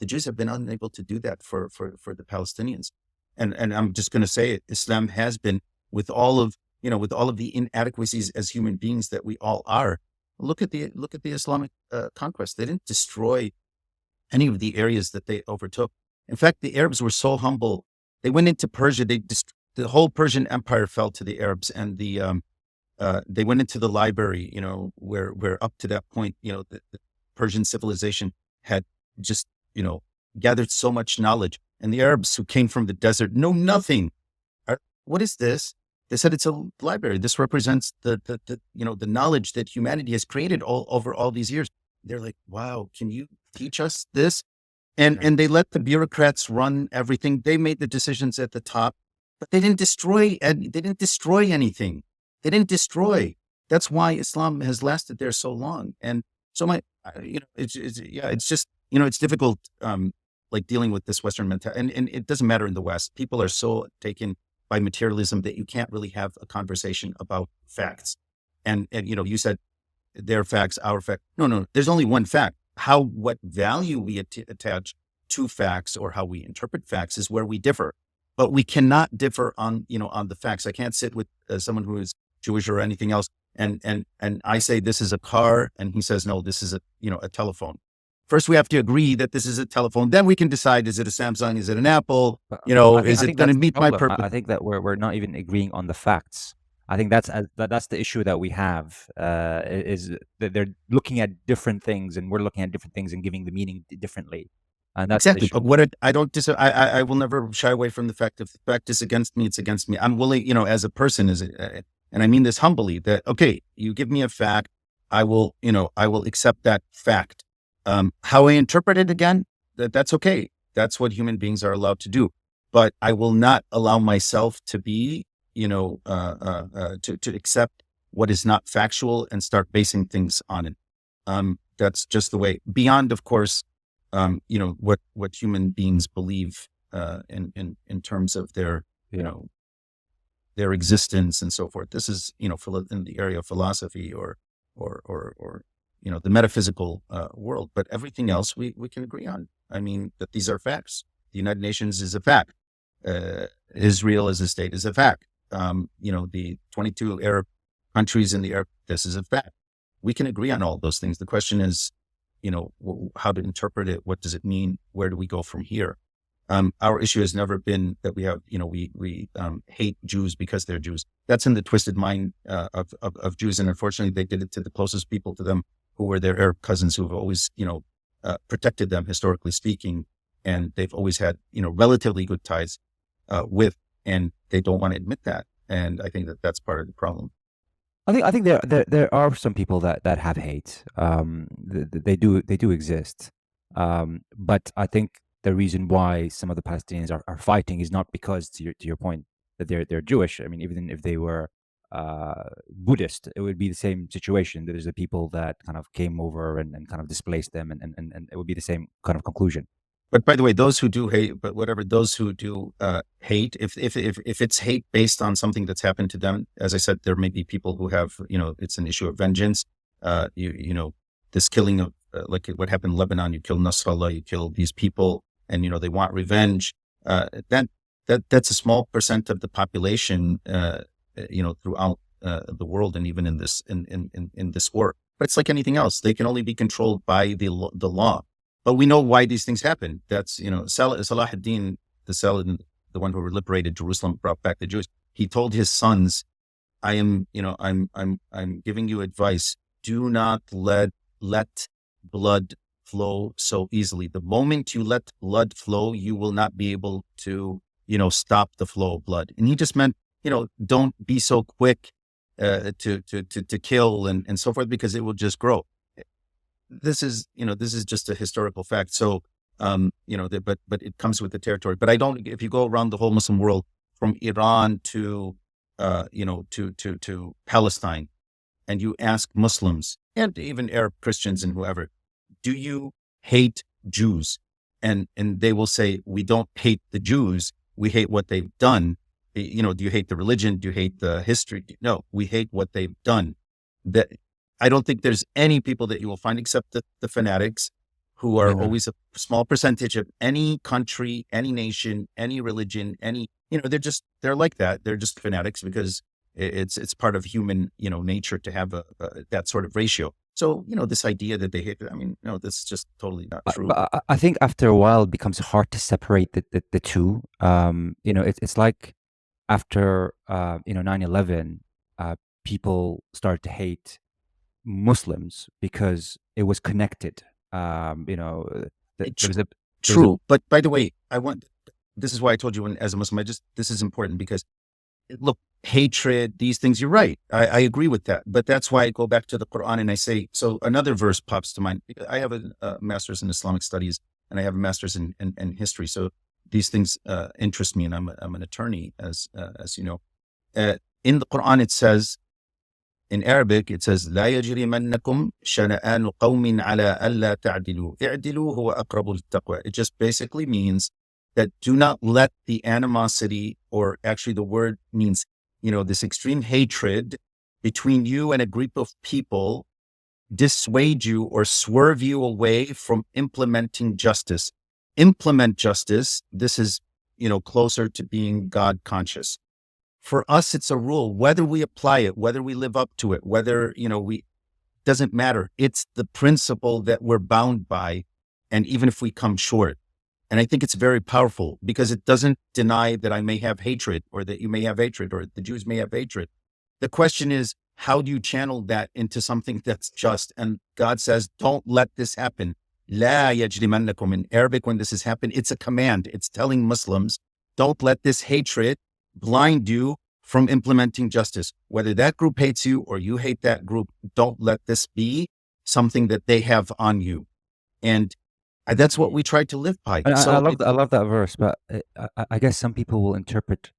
The Jews have been unable to do that for the Palestinians. And I'm just going to say it, Islam has been, with all of the inadequacies as human beings that we all are. Look at the Islamic conquest. They didn't destroy any of the areas that they overtook. In fact, the Arabs were so humble. They went into Persia. The whole Persian Empire fell to the Arabs, and they went into the library, where up to that point, the Persian civilization had just, gathered so much knowledge. And the Arabs who came from the desert know nothing. What is this? They said it's a library. This represents the knowledge that humanity has created over all these years. They're like, wow, can you teach us this? And they let the bureaucrats run everything. They made the decisions at the top, but they didn't destroy anything. They didn't destroy. That's why Islam has lasted there so long. And so it's just, it's difficult, like dealing with this Western mentality. And it doesn't matter in the West. People are so taken by materialism that you can't really have a conversation about facts. And you said their facts, our fact. No, there's only one fact. What value we attach to facts, or how we interpret facts, is where we differ. But we cannot differ on the facts. I can't sit with someone who is Jewish or anything else, and I say this is a car, and he says no, this is a telephone. First, we have to agree that this is a telephone. Then we can decide: is it a Samsung? Is it an Apple? Is it going to meet my purpose? I think that we're not even agreeing on the facts. I think that's the issue that we have, is that they're looking at different things, and we're looking at different things and giving the meaning differently. And that's exactly. But I will never shy away from the fact, if the fact is against me, it's against me. I'm willing, as a person, and I mean this humbly, that, okay, you give me a fact, I will accept that fact. How I interpret it, again, that's okay. That's what human beings are allowed to do. But I will not allow myself to be, to accept what is not factual and start basing things on it. That's just the way. Beyond, of course, what human beings believe in terms of their their existence and so forth. This is in the area of philosophy or the metaphysical world. But everything else we can agree on. I mean, that these are facts. The United Nations is a fact. Israel as a state is a fact. The 22 Arab countries in the Arab, this is a fact. We can agree on all those things. The question is, how to interpret it. What does it mean? Where do we go from here? Our issue has never been that we have, we hate Jews because they're Jews. That's in the twisted mind of Jews. And unfortunately, they did it to the closest people to them, who were their Arab cousins, who've always, protected them, historically speaking. And they've always had, relatively good ties with, and they don't want to admit that. And I think that that's part of the problem. I think there are some people that have hate. They do exist. But I think the reason why some of the Palestinians are fighting is not because, to your point, that they're Jewish. I mean, even if they were Buddhist, it would be the same situation. There's the people that kind of came over and kind of displaced them, and it would be the same kind of conclusion. But by the way, those who do hate, those who do hate, if it's hate based on something that's happened to them, as I said, there may be people who have, it's an issue of vengeance. This killing of like what happened in Lebanon. You kill Nasrallah, you kill these people, and they want revenge. That's a small percent of the population, throughout the world, and even in this war. But it's like anything else; they can only be controlled by the law. But we know why these things happen. That's Salah ad-Din, the Saladin, the one who liberated Jerusalem, brought back the Jews. He told his sons, I'm giving you advice. Do not let blood flow so easily. The moment you let blood flow, you will not be able to, stop the flow of blood. And he just meant, don't be so quick to kill and so forth, because it will just grow. This is just a historical fact. So, but it comes with the territory. But if you go around the whole Muslim world, from Iran to Palestine, and you ask Muslims and even Arab Christians and whoever, do you hate Jews? And they will say, we don't hate the Jews. We hate what they've done. Do you hate the religion? Do you hate the history? No, we hate what they've done. That I don't think there's any people that you will find except the fanatics, who are always a small percentage of any country, any nation, any religion, they're like that. They're just fanatics because it's part of human, nature to have that sort of ratio. So, this idea that they hate, no, that's just totally not true. But I think after a while it becomes hard to separate the two. It's like after 9/11, people started to hate Muslims because it was connected. True. But by the way, this is why I told you, as a Muslim, this is important, because look, hatred, these things, you're right. I agree with that. But that's why I go back to the Quran and I say, so another verse pops to mind. I have a master's in Islamic studies and I have a master's in history. So these things interest me, and I'm an attorney, as you know. In the Quran, it says, in Arabic, it says, لا يجرمنكم شنآن قوم على ألا تعدلوا اعدلوا هو أقرب للتقوى. It just basically means that do not let the animosity, or actually the word means, this extreme hatred between you and a group of people, dissuade you or swerve you away from implementing justice. Implement justice. This is, closer to being God conscious. For us, it's a rule. Whether we apply it, whether we live up to it, whether, doesn't matter. It's the principle that we're bound by. And even if we come short, and I think it's very powerful, because it doesn't deny that I may have hatred, or that you may have hatred, or the Jews may have hatred. The question is, how do you channel that into something that's just? And God says, don't let this happen. La yajrimannakum. In Arabic, when this has happened, it's a command. It's telling Muslims, don't let this hatred blind you from implementing justice. Whether that group hates you or you hate that group, don't let this be something that they have on you. And that's what we try to live by. And I love that verse, but I guess some people will interpret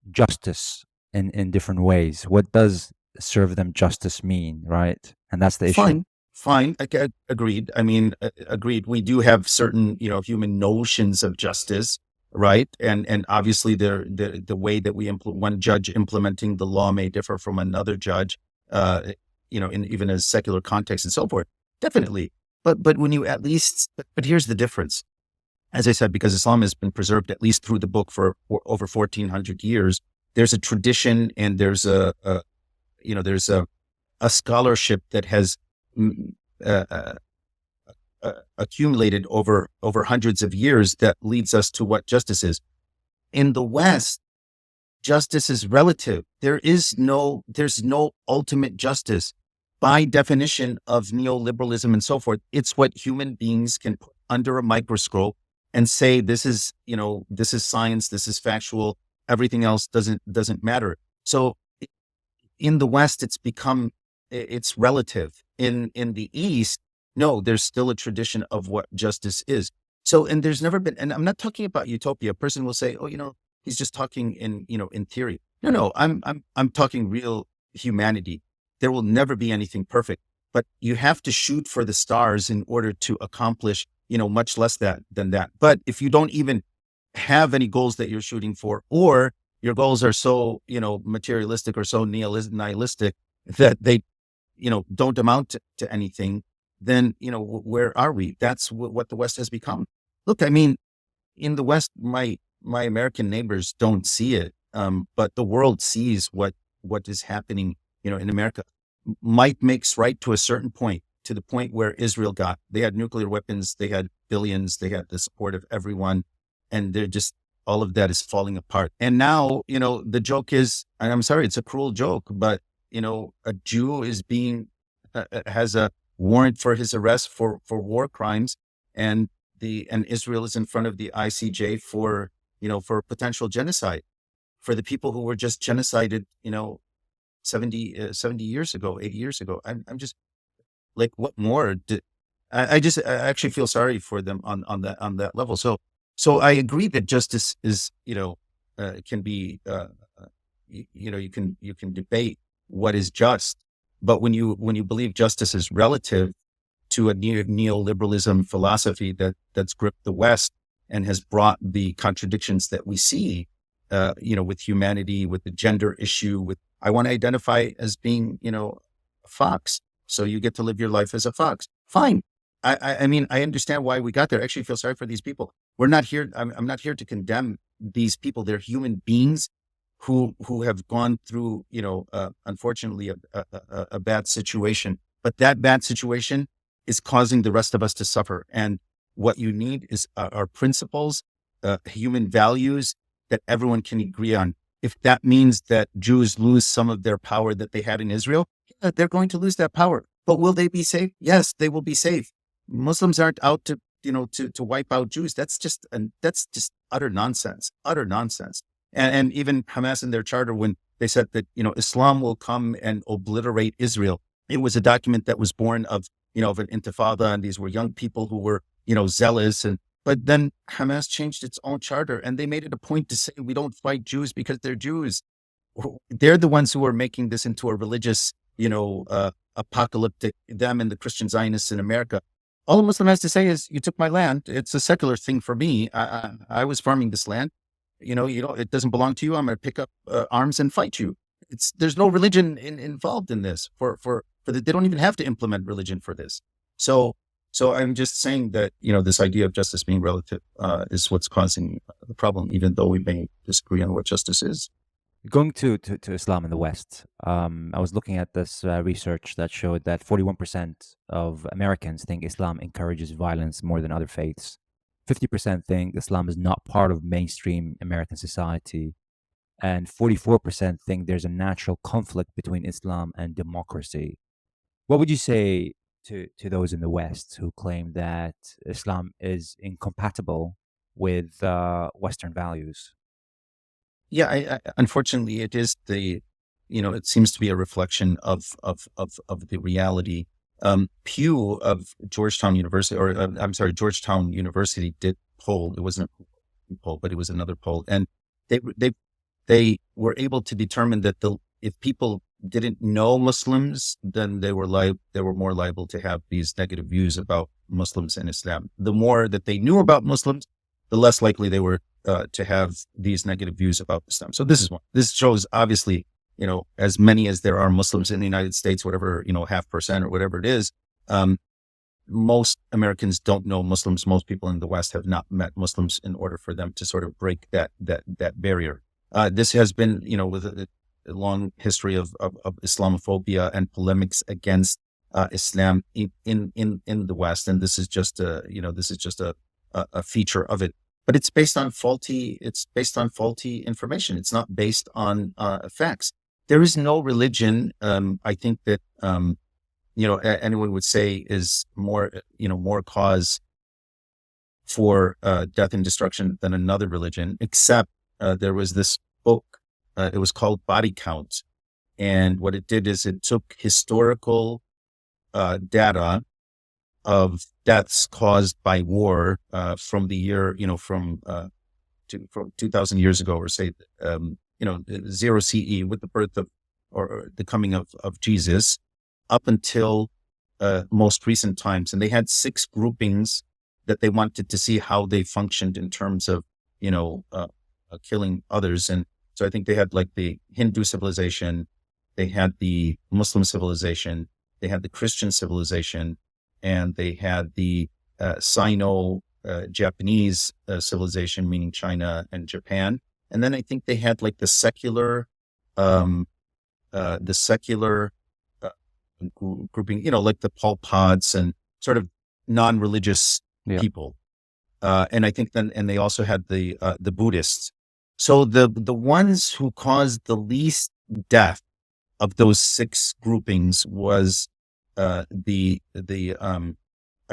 justice in different ways. What does serve them justice mean, right? And that's the issue. Fine. Agreed. Agreed. We do have certain, human notions of justice, right? And obviously the way that we one judge implementing the law may differ from another judge, in even a secular context and so forth. Definitely. But when you but here's the difference. As I said, because Islam has been preserved at least through the book for over 1400 years, there's a tradition, and there's a scholarship that has accumulated over hundreds of years that leads us to what justice is. In the West, justice is relative. There's no ultimate justice. By definition of neoliberalism and so forth, it's what human beings can put under a microscope and say, this is science, this is factual, everything else doesn't matter. So in the West, it's relative. In the East, no, there's still a tradition of what justice is. So, and there's never been, and I'm not talking about utopia. A person will say, oh, he's just talking in theory. No, I'm talking real humanity. There will never be anything perfect, but you have to shoot for the stars in order to accomplish, much less than that. But if you don't even have any goals that you're shooting for, or your goals are so, materialistic or so nihilistic that they, don't amount to anything, then, where are we? That's what the West has become. Look, I mean, in the West, my American neighbors don't see it, but the world sees what is happening, in America. Might makes right to a certain point, to the point where Israel they had nuclear weapons, they had billions, they had the support of everyone, and they're just, all of that is falling apart. And now, the joke is, and I'm sorry, it's a cruel joke, but, a Jew is has a warrant for his arrest for war crimes, and Israel is in front of the ICJ for potential genocide for the people who were just genocided, 70 years ago, 80 years ago. I'm just like, what more? I actually feel sorry for them on that level. So I agree that justice is, can be, you can debate what is just, but when you believe justice is relative to a neoliberalism philosophy that's gripped the West and has brought the contradictions that we see, with humanity, with the gender issue, I want to identify as being, a fox. So you get to live your life as a fox. Fine. I mean, I understand why we got there. I actually feel sorry for these people. We're not here. I'm not here to condemn these people. They're human beings who have gone through, unfortunately, a bad situation. But that bad situation is causing the rest of us to suffer. And what you need is our principles, human values that everyone can agree on. If that means that Jews lose some of their power that they had in Israel, yeah, they're going to lose that power. But will they be safe? Yes, they will be safe. Muslims aren't out to wipe out Jews. That's just utter nonsense. Utter nonsense. And even Hamas in their charter, when they said that Islam will come and obliterate Israel, it was a document that was born of of an intifada, and these were young people who were zealous. But then Hamas changed its own charter, and they made it a point to say we don't fight Jews because they're Jews. They're the ones who are making this into a religious, apocalyptic, them and the Christian Zionists in America. All a Muslim has to say is, you took my land. It's a secular thing for me. I was farming this land. It doesn't belong to you. I'm going to pick up arms and fight you. There's no religion involved in this they don't even have to implement religion for this. So I'm just saying that, this idea of justice being relative is what's causing the problem, even though we may disagree on what justice is. Going to Islam in the West, I was looking at this research that showed that 41% of Americans think Islam encourages violence more than other faiths. 50% think Islam is not part of mainstream American society. And 44% think there's a natural conflict between Islam and democracy. What would you say to those in the West who claim that Islam is incompatible with Western values? Yeah, unfortunately, it is it seems to be a reflection of the reality. Pew of Georgetown University, Georgetown University did poll. It wasn't a poll, but it was another poll, and they were able to determine that if people didn't know Muslims, then they were more liable to have these negative views about Muslims and Islam. The more that they knew about Muslims, the less likely they were to have these negative views about Islam. So this is one. This shows, obviously, as many as there are Muslims in the United States, whatever, 0.5% or whatever it is, most Americans don't know Muslims. Most people in the West have not met Muslims in order for them to sort of break that barrier. This has been, with a long history of Islamophobia and polemics against Islam in the West, and this is just a feature of it. But it's based on faulty information. It's not based on facts. There is no religion, I think, that anyone would say is more cause for death and destruction than another religion, except there was this book. It was called Body Count. And what it did is it took historical data of deaths caused by war from the year, from 2,000 years ago, or say, 0 CE, with the birth of, or the coming of Jesus, up until most recent times. And they had 6 groupings that they wanted to see how they functioned in terms of, killing others. And so I think they had like the Hindu civilization, they had the Muslim civilization, they had the Christian civilization, and they had the Sino-Japanese civilization, meaning China and Japan. And then I think they had like the secular uh, grouping, like the Pol Pots and sort of non-religious Yeah. people. And I think and they also had the Buddhists. So the ones who caused the least death of those 6 groupings was I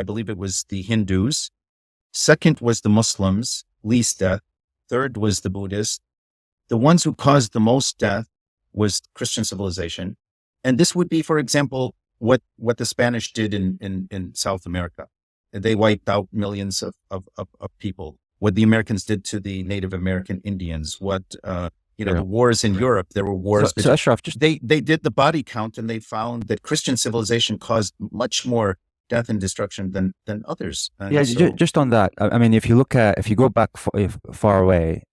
believe it was the Hindus. Second was the Muslims, least death. Third was the Buddhists. The ones who caused the most death was Christian civilization. And this would be, for example, what the Spanish did in South America. They wiped out millions of people. What the Americans did to the Native American Indians, the wars in Europe, there were wars. So Ashraf, they did the body count, and they found that Christian civilization caused much more death and destruction than others. Just on that, I mean, if you go back far away,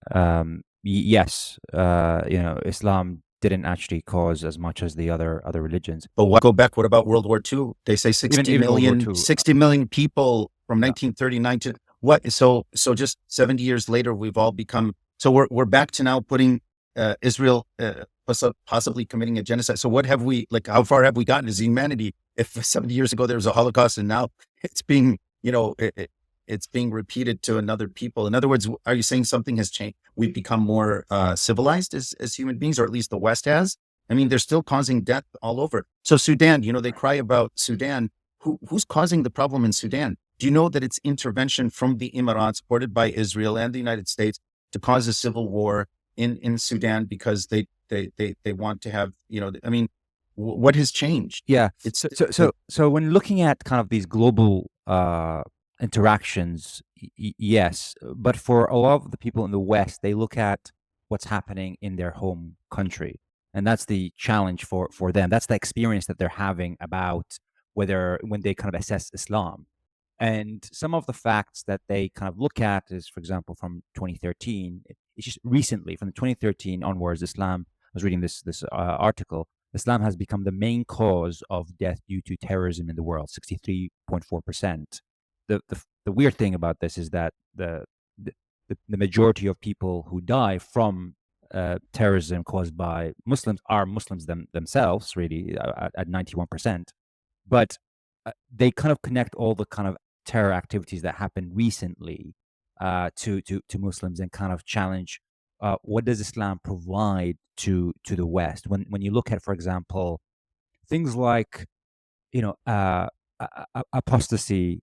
yes, Islam didn't actually cause as much as the other religions. But go back, what about World War II? They say 60 million people from 1939 to what? So just 70 years later, we've all become, so we're back to now putting Israel possibly committing a genocide. So what have we, how far have we gotten as humanity? If 70 years ago there was a Holocaust and now it's being, it's being repeated to another people. In other words, are you saying something has changed? We've become more civilized as human beings, or at least the West has? I mean, they're still causing death all over. So Sudan, they cry about Sudan. Who's causing the problem in Sudan? Do you know that it's intervention from the Emirates, supported by Israel and the United States, to cause a civil war in Sudan because they want to have, what has changed? Yeah. So when looking at kind of these global interactions, yes, but for a lot of the people in the West, they look at what's happening in their home country, and that's the challenge for them. That's the experience that they're having about when they kind of assess Islam. And some of the facts that they kind of look at is, for example, from 2013. It's just recently, from 2013 onwards, Islam. I was reading this article. Islam has become the main cause of death due to terrorism in the world, 63.4%. The weird thing about this is that the majority of people who die from terrorism caused by Muslims are Muslims themselves, really, at 91%. But they kind of connect all the kind of terror activities that happened recently to Muslims, and kind of challenge what does Islam provide to the West. When you look at, for example, things like apostasy.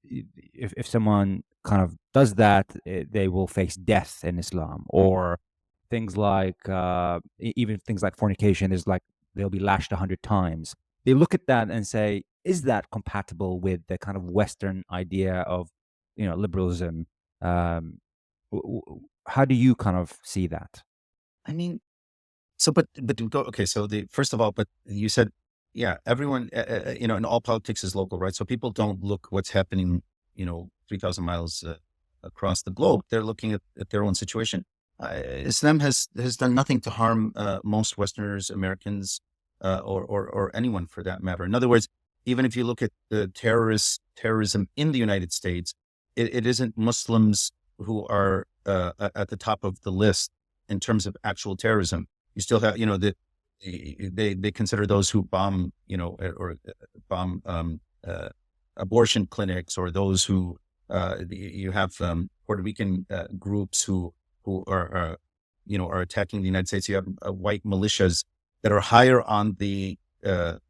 If someone kind of does that, they will face death in Islam, or things like even things like fornication is like they'll be lashed 100 times. They look at that and say, is that compatible with the kind of Western idea of, liberalism? How do you kind of see that? I mean, so, but go, okay. So first of all, but you said, yeah, everyone, and all politics is local, right? So people don't look what's happening, 3,000 miles across the globe. They're looking at their own situation. Islam has done nothing to harm most Westerners, Americans, or anyone for that matter. In other words, even if you look at the terrorism in the United States, it isn't Muslims who are at the top of the list in terms of actual terrorism. You still have, they consider those who bomb, or bomb abortion clinics, or those who you have Puerto Rican groups who are attacking the United States. You have white militias that are higher on the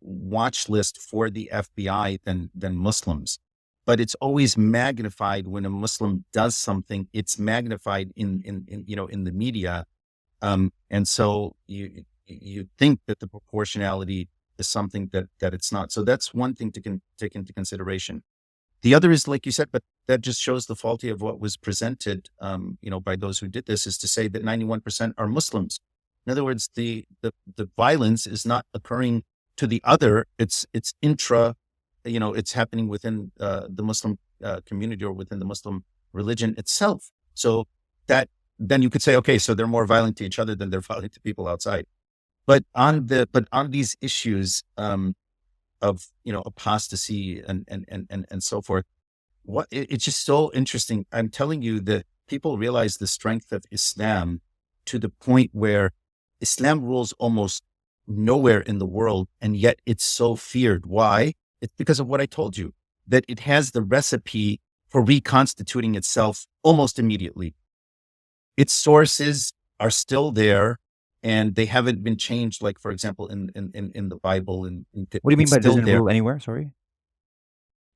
watch list for the FBI than Muslims. But it's always magnified when a Muslim does something. It's magnified in the media, and so you think that the proportionality is something that it's not. So that's one thing to take into consideration. The other is, like you said, but that just shows the faulty of what was presented, by those who did this, is to say that 91% are Muslims. In other words, the violence is not occurring to the other. It's intra, it's happening within the Muslim community, or within the Muslim religion itself. So that then you could say, okay, so they're more violent to each other than they're violent to people outside. But on these issues, apostasy and so forth. It's just so interesting. I'm telling you that people realize the strength of Islam to the point where Islam rules almost nowhere in the world, and yet it's so feared. Why? It's because of what I told you, that it has the recipe for reconstituting itself almost immediately. Its sources are still there, and they haven't been changed. Like, for example, in the Bible, What do you mean it's by it still doesn't there. rule anywhere? Sorry.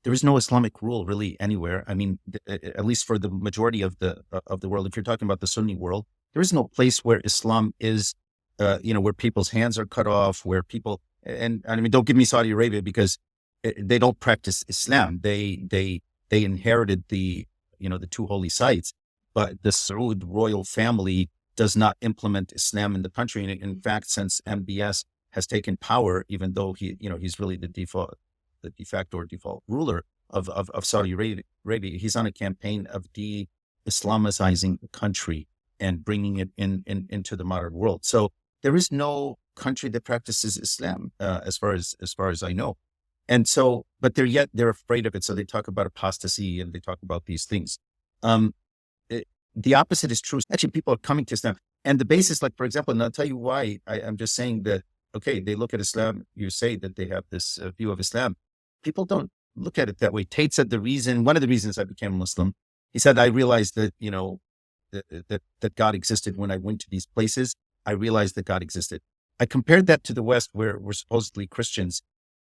There is no Islamic rule really anywhere. I mean, at least for the majority of the world, if you're talking about the Sunni world, there is no place where Islam is, where people's hands are cut off, where people, and I mean, don't give me Saudi Arabia because they don't practice Islam. They inherited the two holy sites, but the Saud royal family does not implement Islam in the country. And in fact, since MBS has taken power, even though he's really the de facto or default ruler of Saudi Arabia, he's on a campaign of de-Islamicizing the country and bringing it into the modern world. So there is no country that practices Islam, as far as I know. And so, but they're afraid of it. So they talk about apostasy and they talk about these things. The opposite is true. Actually, people are coming to Islam, and the basis, like, for example, and I'll tell you why I'm just saying that. Okay, they look at Islam. You say that they have this view of Islam. People don't look at it that way. Tate said one of the reasons I became a Muslim, he said, I realized that, that God existed when I went to these places. I realized that God existed. I compared that to the West, where we're supposedly Christians.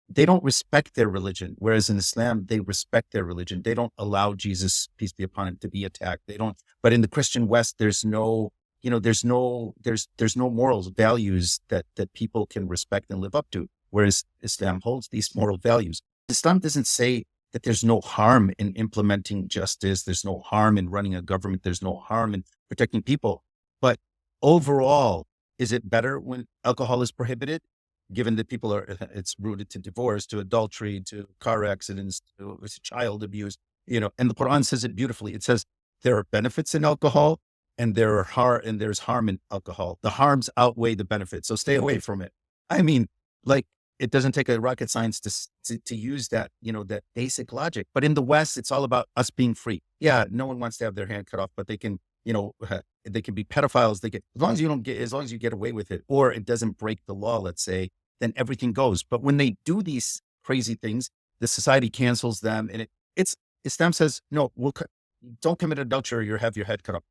They don't respect their religion. Whereas in Islam, they respect their religion. They don't allow Jesus, peace be upon him, to be attacked. They don't, but in the Christian West, there's no morals, values that people can respect and live up to. Whereas Islam holds these moral values. Islam doesn't say that there's no harm in implementing justice. There's no harm in running a government. There's no harm in protecting people. But overall, is it better when alcohol is prohibited? Given that it's rooted to divorce, to adultery, to car accidents, to child abuse, and the Quran says it beautifully. It says there are benefits in alcohol and there's harm in alcohol. The harms outweigh the benefits. So stay away from it. I mean, like, it doesn't take a rocket science to use that, that basic logic. But in the West, it's all about us being free. Yeah, no one wants to have their hand cut off, but they can, they can be pedophiles. As long as you get away with it, or it doesn't break the law, let's say, then everything goes. But when they do these crazy things, the society cancels them, and Islam says, no, don't commit adultery, or you'll have your head cut off.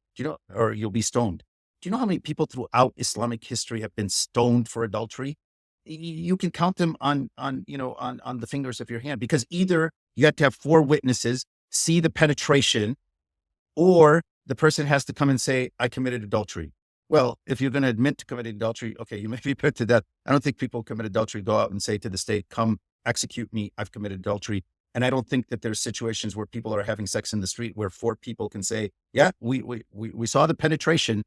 Or you'll be stoned. Do you know how many people throughout Islamic history have been stoned for adultery? You can count them on the fingers of your hand, because either you have to have 4 witnesses see the penetration, or the person has to come and say, I committed adultery. Well, if you're going to admit to committing adultery, okay, you may be put to death. I don't think people who commit adultery go out and say to the state, come execute me, I've committed adultery. And I don't think that there's situations where people are having sex in the street where 4 people can say, yeah, we saw the penetration.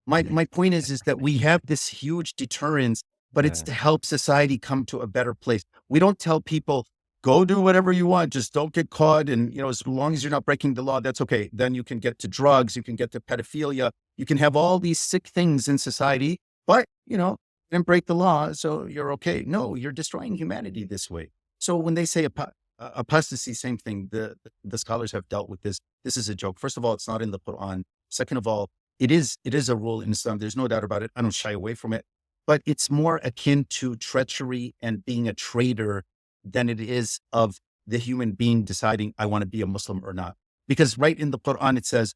My point is that we have this huge deterrence, but it's to help society come to a better place. We don't tell people, go do whatever you want, just don't get caught. And, as long as you're not breaking the law, that's okay. Then you can get to drugs, you can get to pedophilia, you can have all these sick things in society, but, didn't break the law, so you're okay. No, you're destroying humanity this way. So when they say apostasy, same thing. The scholars have dealt with this. This is a joke. First of all, it's not in the Quran. Second of all, it is a rule in Islam. There's no doubt about it. I don't shy away from it, but it's more akin to treachery and being a traitor than it is of the human being deciding, I want to be a Muslim or not. Because right in the Quran, it says,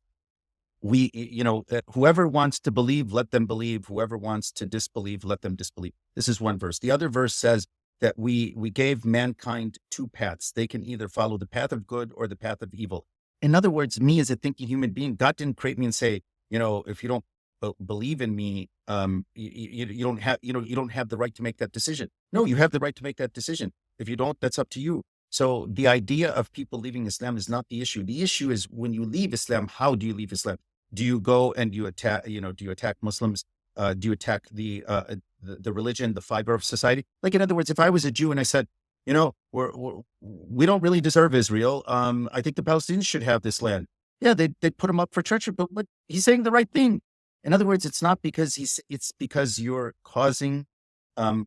whoever wants to believe, let them believe. Whoever wants to disbelieve, let them disbelieve. This is one verse. The other verse says that we gave mankind 2 paths. They can either follow the path of good or the path of evil. In other words, me as a thinking human being, God didn't create me and say, if you don't believe in me, you don't have the right to make that decision. No, you have the right to make that decision. If you don't, that's up to you. So the idea of people leaving Islam is not the issue. The issue is when you leave Islam, how do you leave Islam? Do you go and do you attack Muslims? Do you attack the religion, the fiber of society? Like, in other words, if I was a Jew and I said, we don't really deserve Israel. I think the Palestinians should have this land. Yeah, they'd put him up for torture, but he's saying the right thing. In other words, it's not because it's because you're causing,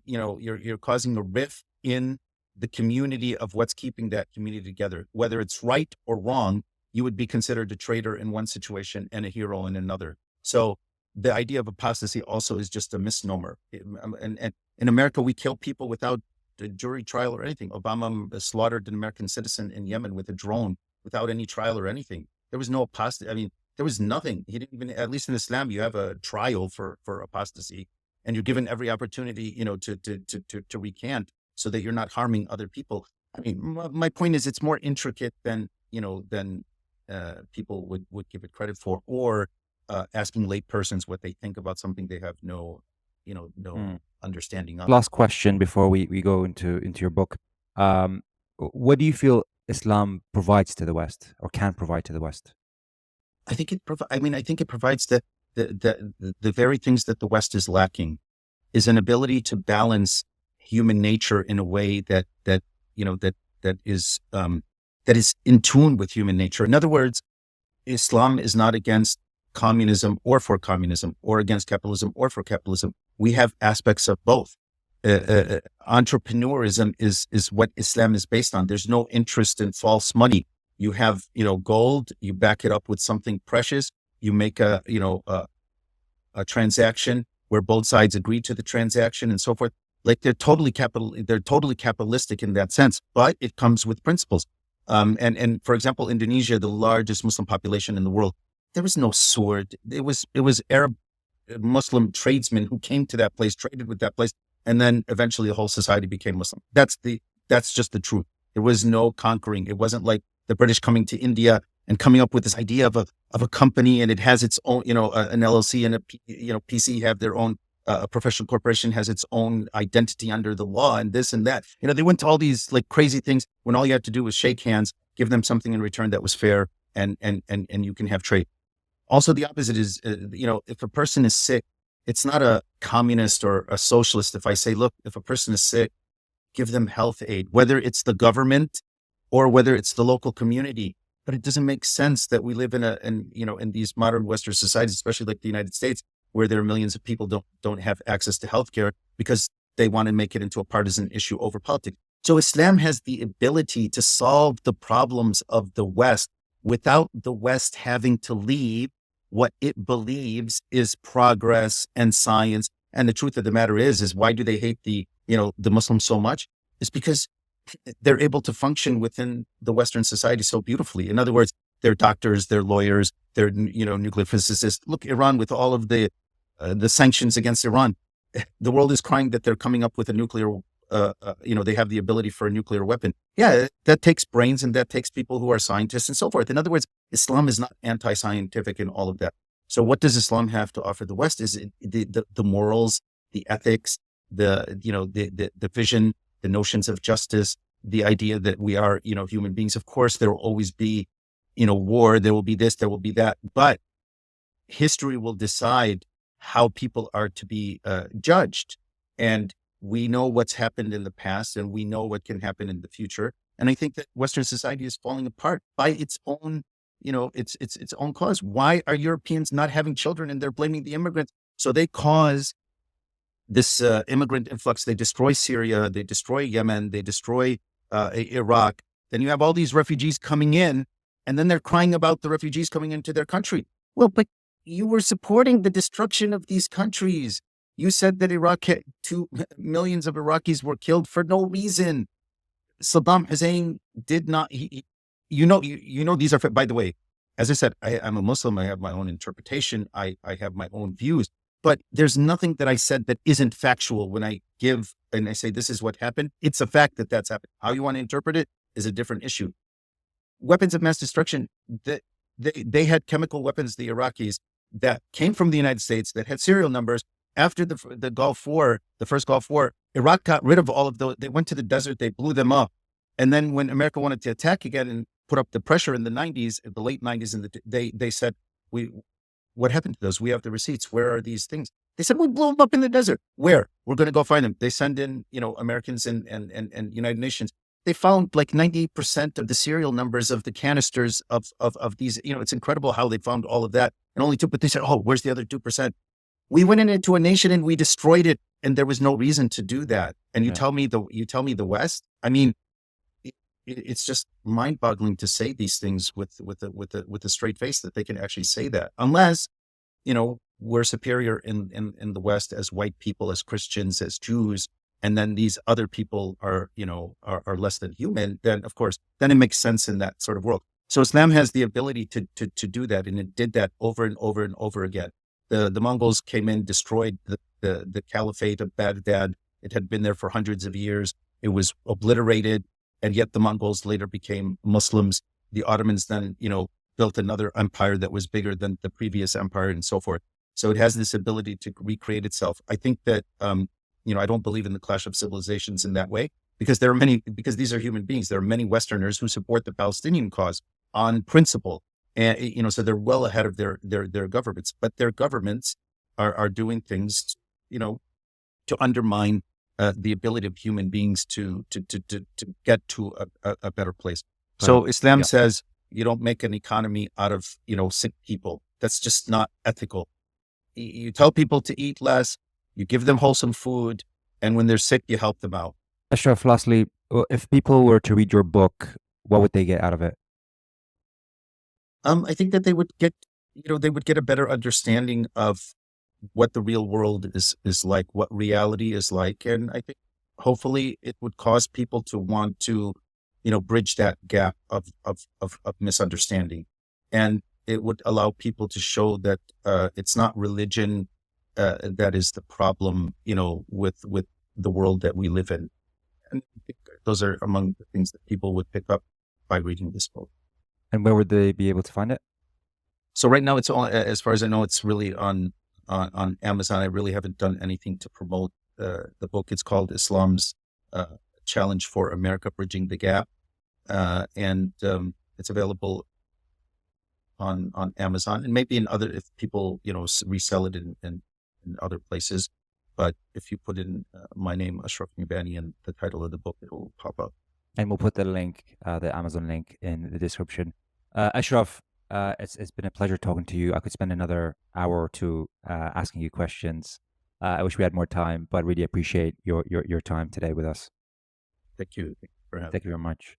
you're causing a rift in the community of what's keeping that community together. Whether it's right or wrong, you would be considered a traitor in one situation and a hero in another. So the idea of apostasy also is just a misnomer. And in America, we kill people without a jury trial or anything. Obama slaughtered an American citizen in Yemen with a drone without any trial or anything. There was no apostasy. I mean, there was nothing. He didn't even, at least in Islam, you have a trial for apostasy, and you're given every opportunity, to recant so that you're not harming other people. I mean, my point is, it's more intricate than people would give it credit for, or asking lay persons what they think about something they have no understanding of. Last question before we go into your book. What do you feel Islam provides to the West, or can provide to the West? I think it provides the very things that the West is lacking, is an ability to balance human nature in a way that is in tune with human nature. In other words, Islam is not against communism or for communism, or against capitalism or for capitalism. We have aspects of both. Entrepreneurism is what Islam is based on. There's no interest in false money. You have, gold, you back it up with something precious. You make a transaction where both sides agree to the transaction and so forth. Like they're totally capitalistic in that sense, but it comes with principles. And for example, Indonesia, the largest Muslim population in the world, there was no sword. It was Arab Muslim tradesmen who came to that place, traded with that place, and then eventually the whole society became Muslim. That's just the truth. There was no conquering. It wasn't like the British coming to India and coming up with this idea of a company, and it has its own, an LLC and a PC have their own, a professional corporation has its own identity under the law, and this and that. They went to all these like crazy things when all you had to do was shake hands, give them something in return that was fair, and you can have trade. Also, the opposite is, if a person is sick, it's not a communist or a socialist. If I say, look, if a person is sick, give them health aid, whether it's the government or whether it's the local community. But it doesn't make sense that we live in these modern Western societies, especially like the United States, where there are millions of people don't have access to healthcare because they want to make it into a partisan issue over politics. So Islam has the ability to solve the problems of the West without the West having to leave what it believes is progress and science. And the truth of the matter is why do they hate the Muslims so much? It's because they're able to function within the Western society so beautifully. In other words, they're doctors, they're lawyers, they're, nuclear physicists. Look, Iran, with all of the sanctions against Iran, the world is crying that they're coming up with a nuclear, they have the ability for a nuclear weapon. Yeah, that takes brains, and that takes people who are scientists and so forth. In other words, Islam is not anti-scientific in all of that. So what does Islam have to offer the West? Is the morals, the ethics, the vision, the notions of justice, the idea that we are, human beings. Of course, there will always be, war, there will be this, there will be that, but history will decide how people are to be judged. And we know what's happened in the past, and we know what can happen in the future. And I think that Western society is falling apart by its own, its own cause. Why are Europeans not having children, and they're blaming the immigrants? So they cause this immigrant influx. They destroy Syria, they destroy Yemen, they destroy Iraq. Then you have all these refugees coming in, and then they're crying about the refugees coming into their country. Well, but you were supporting the destruction of these countries. You said that Iraq, 2 millions of Iraqis were killed for no reason. Saddam Hussein did not. These are, by the way, as I said, I'm a Muslim. I have my own interpretation. I have my own views. But there's nothing that I said that isn't factual when I give and I say this is what happened. It's a fact that that's happened. How you want to interpret it is a different issue. Weapons of mass destruction, they had chemical weapons, the Iraqis, that came from the United States, that had serial numbers. After the Gulf War, the first Gulf War, Iraq got rid of all of those. They went to the desert, they blew them up. And then when America wanted to attack again and put up the pressure in the 90s, the late 90s, they said, what happened to those? We have the receipts. Where are these things? They said, we blew them up in the desert. Where? We're going to go find them. They send in, Americans and United Nations. They found like 98% of the serial numbers of the canisters of these, it's incredible how they found all of that. And only 2%, but they said, oh, where's the other 2%? We went into a nation and we destroyed it, and there was no reason to do that. And you Yeah. tell me the West. I mean, it's just mind-boggling to say these things with a straight face, that they can actually say that, unless we're superior in the West as white people, as Christians, as Jews, and then these other people are less than human. Then of course, then it makes sense in that sort of world. So Islam has the ability to do that, and it did that over and over and over again. The Mongols came in, destroyed the Caliphate of Baghdad. It had been there for hundreds of years. It was obliterated, and yet the Mongols later became Muslims. The Ottomans then, built another empire that was bigger than the previous empire, and so forth. So it has this ability to recreate itself. I think that, I don't believe in the clash of civilizations in that way, because because these are human beings. There are many Westerners who support the Palestinian cause on principle. And, so they're well ahead of their governments, but their governments are doing things, to undermine the ability of human beings to get to a better place. So Islam says you don't make an economy out of, sick people. That's just not ethical. You tell people to eat less, you give them wholesome food, and when they're sick, you help them out. Ashraf, lastly, if people were to read your book, what would they get out of it? I think that they would get a better understanding of what the real world is like, what reality is like. And I think hopefully it would cause people to want to, bridge that gap of misunderstanding. And it would allow people to show that it's not religion that is the problem, with the world that we live in. And I think those are among the things that people would pick up by reading this book. And where would they be able to find it? So right now, it's all, as far as I know, it's really on Amazon. I really haven't done anything to promote the book. It's called Islam's Challenge for America: Bridging the Gap, and it's available on Amazon, and maybe in other, if people resell it in other places. But if you put in my name, Ashraf Nubani, and the title of the book, it will pop up. And we'll put the link, the Amazon link, in the description. Ashraf, it's been a pleasure talking to you. I could spend another hour or two asking you questions. I wish we had more time, but really appreciate your time today with us. Thank you for having me. Thank you very much.